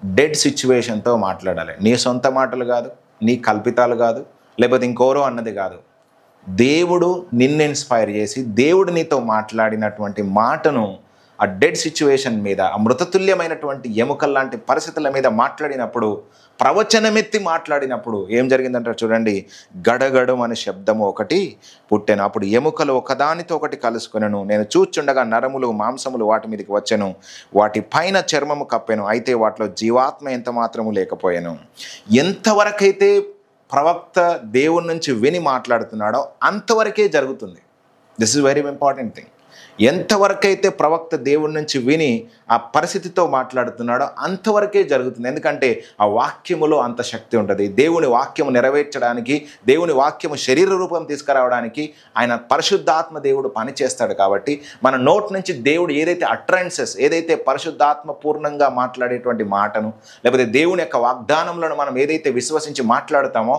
డెడ్ సిచ్యువేషన్తో మాట్లాడాలి. నీ సొంత మాటలు కాదు, నీ కల్పితాలు కాదు, లేకపోతే ఇంకోరో అన్నది కాదు. దేవుడు నిన్ను ఇన్స్పైర్ చేసి దేవుడు నీతో మాట్లాడినటువంటి మాటను ఆ డెడ్ సిచ్యువేషన్ మీద, ఆ మృతతుల్యమైనటువంటి ఎముకల లాంటి పరిస్థితుల మీద మాట్లాడినప్పుడు, ప్రవచనమెత్తి మాట్లాడినప్పుడు ఏం జరిగిందంటారు చూడండి. గడగడం అనే శబ్దము ఒకటి పుట్టెను. అప్పుడు ఎముకలు ఒకదానితో ఒకటి కలుసుకొనెను. నేను చూచుండగా నరములు మాంసములు వాటి మీదకి వచ్చెను. వాటి పైన చర్మము కప్పెను. అయితే వాటిలో జీవాత్మ ఎంత మాత్రము లేకపోయాను. ఎంతవరకైతే ప్రవక్త దేవుని నుంచి విని మాట్లాడుతున్నాడో అంతవరకే జరుగుతుంది. This is very important thing. ఎంతవరకైతే ప్రవక్త దేవుడి నుంచి విని ఆ పరిస్థితితో మాట్లాడుతున్నాడో అంతవరకే జరుగుతుంది. ఎందుకంటే ఆ వాక్యములో అంత శక్తి ఉంటుంది. దేవుని వాక్యము నెరవేర్చడానికి, దేవుని వాక్యము శరీర రూపం తీసుకురావడానికి ఆయన పరిశుద్ధాత్మ దేవుడు పనిచేస్తాడు. కాబట్టి మన నోట్ నుంచి దేవుడు ఏదైతే అట్రెన్సెస్, ఏదైతే పరిశుద్ధాత్మ పూర్ణంగా మాట్లాడేటువంటి మాటను, లేకపోతే దేవుని యొక్క వాగ్దానంలో మనం ఏదైతే విశ్వసించి మాట్లాడుతామో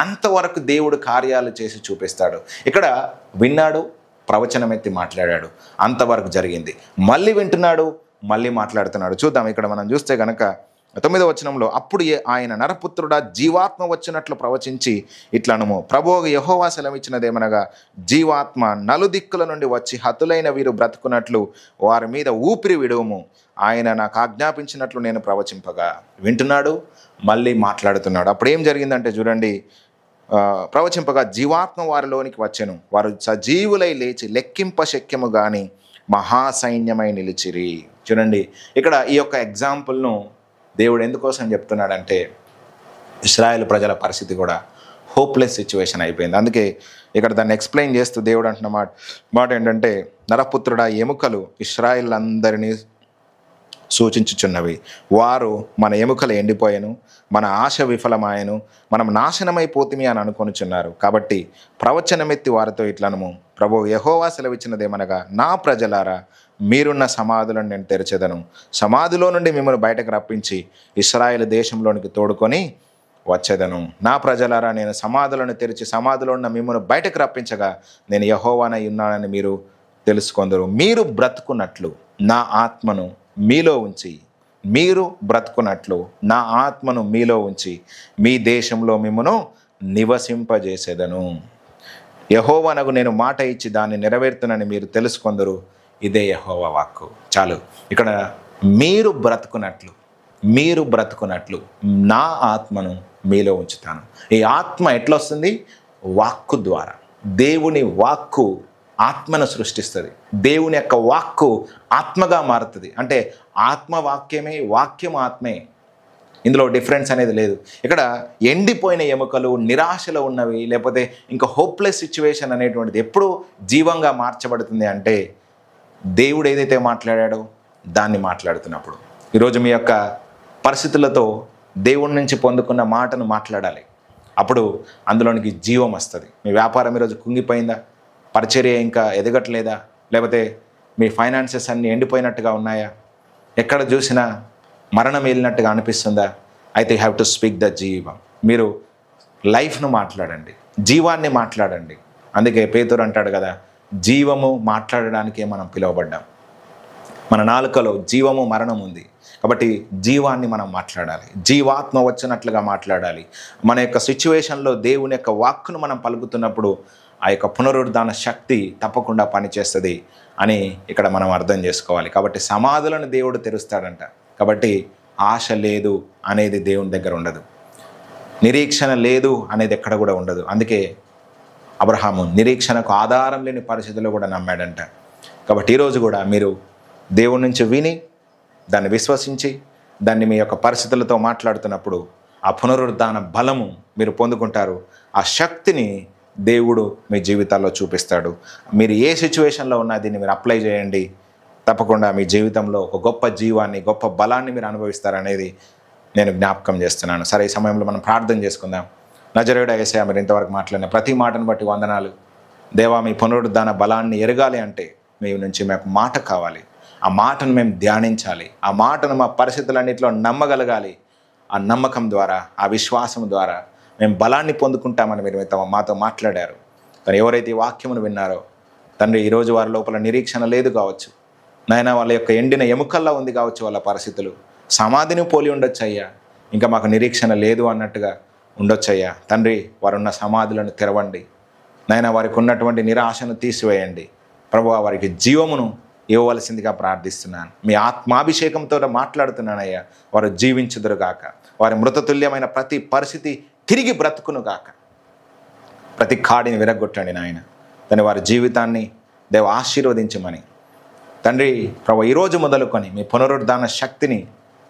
అంతవరకు దేవుడు కార్యాలు చేసి చూపిస్తాడు. ఇక్కడ విన్నాడు, ప్రవచనం ఎత్తి మాట్లాడాడు, అంతవరకు జరిగింది. మళ్ళీ వింటున్నాడు, మళ్ళీ మాట్లాడుతున్నాడు. చూద్దాం. ఇక్కడ మనం చూస్తే కనుక 9వ వచనంలో, అప్పుడు ఆయన నరపుత్రుడా జీవాత్మ వచ్చినట్లు ప్రవచించి ఇట్లనుము, ప్రభువు యెహోవా సెలవిచ్చినదేమనగా, జీవాత్మ నలుదిక్కుల నుండి వచ్చి హతులైన వీరు బ్రతుకున్నట్లు వారి మీద ఊపిరి విడువము. ఆయన నాకు ఆజ్ఞాపించినట్లు నేను ప్రవచింపగా. వింటున్నాడు, మళ్ళీ మాట్లాడుతున్నాడు. అప్పుడు ఏం జరిగిందంటే చూడండి, ప్రవచింపగా జీవాత్మ వారిలోనికి వచ్చెను. వారు సజీవులై లేచి లెక్కింప శక్యము గాని మహాసైన్యమై నిలిచిరి. చూడండి, ఇక్కడ ఈ యొక్క ఎగ్జాంపుల్ను దేవుడు ఎందుకోసం చెప్తున్నాడంటే, ఇశ్రాయేల్ ప్రజల పరిస్థితి కూడా హోప్లెస్ సిచ్యువేషన్ అయిపోయింది. అందుకే ఇక్కడ దాన్ని ఎక్స్ప్లెయిన్ చేస్తూ దేవుడు అంటున్న మాట ఏంటంటే, నరపుత్రుడా ఎముకలు ఇశ్రాయేల్ అందరినీ సూచించుచున్నవి. వారు మన ఎముకలు ఎండిపోయాను, మన ఆశ విఫలమాయను, మనం నాశనమైపోతుమి అని అనుకొనుచున్నారు. కాబట్టి ప్రవచనమెత్తి వారితో ఇట్లనము, ప్రభువు యెహోవా సెలవిచ్చినదేమనగా, నా ప్రజలారా మీరున్న సమాధులను నేను తెరచెదను. సమాధిలో నుండి మిమ్మల్ని బయటకు రప్పించి ఇశ్రాయేలు దేశంలోనికి తోడుకొని వచ్చేదను. నా ప్రజలారా నేను సమాధులను తెరిచి సమాధిలో ఉన్న మిమ్మల్ని బయటకు రప్పించగా నేను యెహోవానై ఉన్నానని మీరు తెలుసుకొందరు. మీరు బ్రతుకున్నట్లు నా ఆత్మను మీలో ఉంచి, మీరు బ్రతుకున్నట్లు నా ఆత్మను మీలో ఉంచి మీ దేశంలో మిమ్మను నివసింపజేసేదను. యెహోవానకు నేను మాట ఇచ్చి దాన్ని నెరవేర్తునని మీరు తెలుసుకొందరు. ఇదే యెహోవా వాక్కు. చాలు. ఇక్కడ మీరు బ్రతుకున్నట్లు నా ఆత్మను మీలో ఉంచుతాను. ఈ ఆత్మ ఎట్లా వస్తుంది? వాక్కు ద్వారా. దేవుని వాక్కు ఆత్మను సృష్టిస్తుంది. దేవుని యొక్క వాక్కు ఆత్మగా మారుతుంది. అంటే ఆత్మ వాక్యమే, వాక్యం ఆత్మే. ఇందులో డిఫరెన్స్ అనేది లేదు. ఇక్కడ ఎండిపోయిన ఎముకలు, నిరాశలో ఉన్నవి, లేకపోతే ఇంకా హోప్లెస్ సిచ్యువేషన్ అనేటువంటిది ఎప్పుడు జీవంగా మార్చబడుతుంది అంటే దేవుడు ఏదైతే మాట్లాడాడో దాన్ని మాట్లాడుతున్నప్పుడు. ఈరోజు మీ యొక్క పరిస్థితులతో దేవుడి నుంచి పొందుకున్న మాటను మాట్లాడాలి. అప్పుడు అందులోనికి జీవం వస్తుంది. మీ వ్యాపారం ఈరోజు కుంగిపోయిందా? పరిచర్య ఇంకా ఎదగట్లేదా? లేకపోతే మీ ఫైనాన్సెస్ అన్నీ ఎండిపోయినట్టుగా ఉన్నాయా? ఎక్కడ చూసినా మరణం వెళ్ళినట్టుగా అనిపిస్తుందా? అయితే you have to speak the జీవం. మీరు లైఫ్ను మాట్లాడండి, జీవాన్ని మాట్లాడండి. అందుకే పేతురు అంటాడు కదా, జీవము మాట్లాడడానికే మనం పిలువబడ్డాం. మన నాలుకలో జీవము మరణం ఉంది. కాబట్టి జీవాన్ని మనం మాట్లాడాలి, జీవాత్మ వచ్చినట్లుగా మాట్లాడాలి. మన యొక్క సిచ్యువేషన్లో దేవుని యొక్క వాక్కును మనం పలుకుతున్నప్పుడు ఆ యొక్క పునరుద్ధాన శక్తి తప్పకుండా పనిచేస్తుంది అని ఇక్కడ మనం అర్థం చేసుకోవాలి. కాబట్టి సమాధులను దేవుడు తెరుస్తాడంట. కాబట్టి ఆశ లేదు అనేది దేవుని దగ్గర ఉండదు, నిరీక్షణ లేదు అనేది ఎక్కడ కూడా ఉండదు. అందుకే అబ్రహాము నిరీక్షణకు ఆధారం లేని పరిస్థితుల్లో కూడా నమ్మాడంట. కాబట్టి ఈరోజు కూడా మీరు దేవుడి నుంచి విని దాన్ని విశ్వసించి దాన్ని మీ యొక్క పరిస్థితులతో మాట్లాడుతున్నప్పుడు ఆ పునరుద్ధాన బలము మీరు పొందుకుంటారు. ఆ శక్తిని దేవుడు మీ జీవితాల్లో చూపిస్తాడు. మీరు ఏ సిచ్యువేషన్లో ఉన్నా దీన్ని మీరు అప్లై చేయండి. తప్పకుండా మీ జీవితంలో ఒక గొప్ప జీవాన్ని, గొప్ప బలాన్ని మీరు అనుభవిస్తారనేది నేను జ్ఞాపకం చేస్తున్నాను. సరే, ఈ సమయంలో మనం ప్రార్థన చేసుకుందాం. నజరేయుడా యేసయ్యా, మీరు ఇంతవరకు మాట్లాడిన ప్రతి మాటను బట్టి వందనాలు. దేవా, మీ పునరుద్ధాన బలాన్ని ఎరగాలి అంటే మీ నుంచి మాకు మాట కావాలి. ఆ మాటను మేము ధ్యానించాలి. ఆ మాటను మా పరిస్థితులన్నింటిలో నమ్మగలగాలి. ఆ నమ్మకం ద్వారా, ఆ విశ్వాసం ద్వారా మేము బలాన్ని పొందుకుంటామని మీరు మాతో మాట్లాడారు. కానీ ఎవరైతే ఈ వాక్యమును విన్నారో తండ్రి, ఈరోజు వారి లోపల నిరీక్షణ లేదు కావచ్చు నాయన, వాళ్ళ యొక్క ఎండిన ఎముకల్లా ఉంది కావచ్చు వాళ్ళ పరిస్థితులు, సమాధిని పోలి ఉండొచ్చు అయ్యా, ఇంకా మాకు నిరీక్షణ లేదు అన్నట్టుగా ఉండొచ్చయ్యా. తండ్రి, వారున్న సమాధులను తెరవండి నాయన. వారికి ఉన్నటువంటి నిరాశను తీసివేయండి ప్రభువా. వారికి జీవమును ఇవ్వవలసిందిగా ప్రార్థిస్తున్నాను. మీ ఆత్మాభిషేకంతో మాట్లాడుతున్నానయ్యా. వారు జీవించుదురుగాక. వారి మృతతుల్యమైన ప్రతి పరిస్థితి తిరిగి బ్రతుకునుగాక. ప్రతి కాడిని విరగొట్టండి నాయన. దాని వారి జీవితాన్ని దేవ ఆశీర్వదించమని తండ్రి ప్రభు, ఈరోజు మొదలుకొని మీ పునరుద్ధాన శక్తిని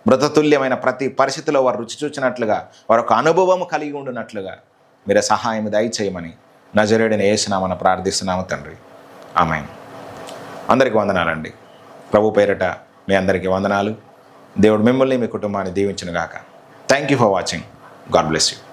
మృతతుల్యమైన ప్రతి పరిస్థితిలో వారు రుచి చూచినట్లుగా, వారు ఒక అనుభవం కలిగి ఉండునట్లుగా మీరే సహాయం దయచేయమని నజరేయుడైన యేసునామమున ప్రార్థిస్తున్నాము తండ్రి. ఆమేన్. అందరికీ వందనాలండి. ప్రభు పేరిట మీ అందరికీ వందనాలు. దేవుడు మిమ్మల్ని మీ కుటుంబాన్ని దీవించునుగాక. Thank you for watching. God bless you.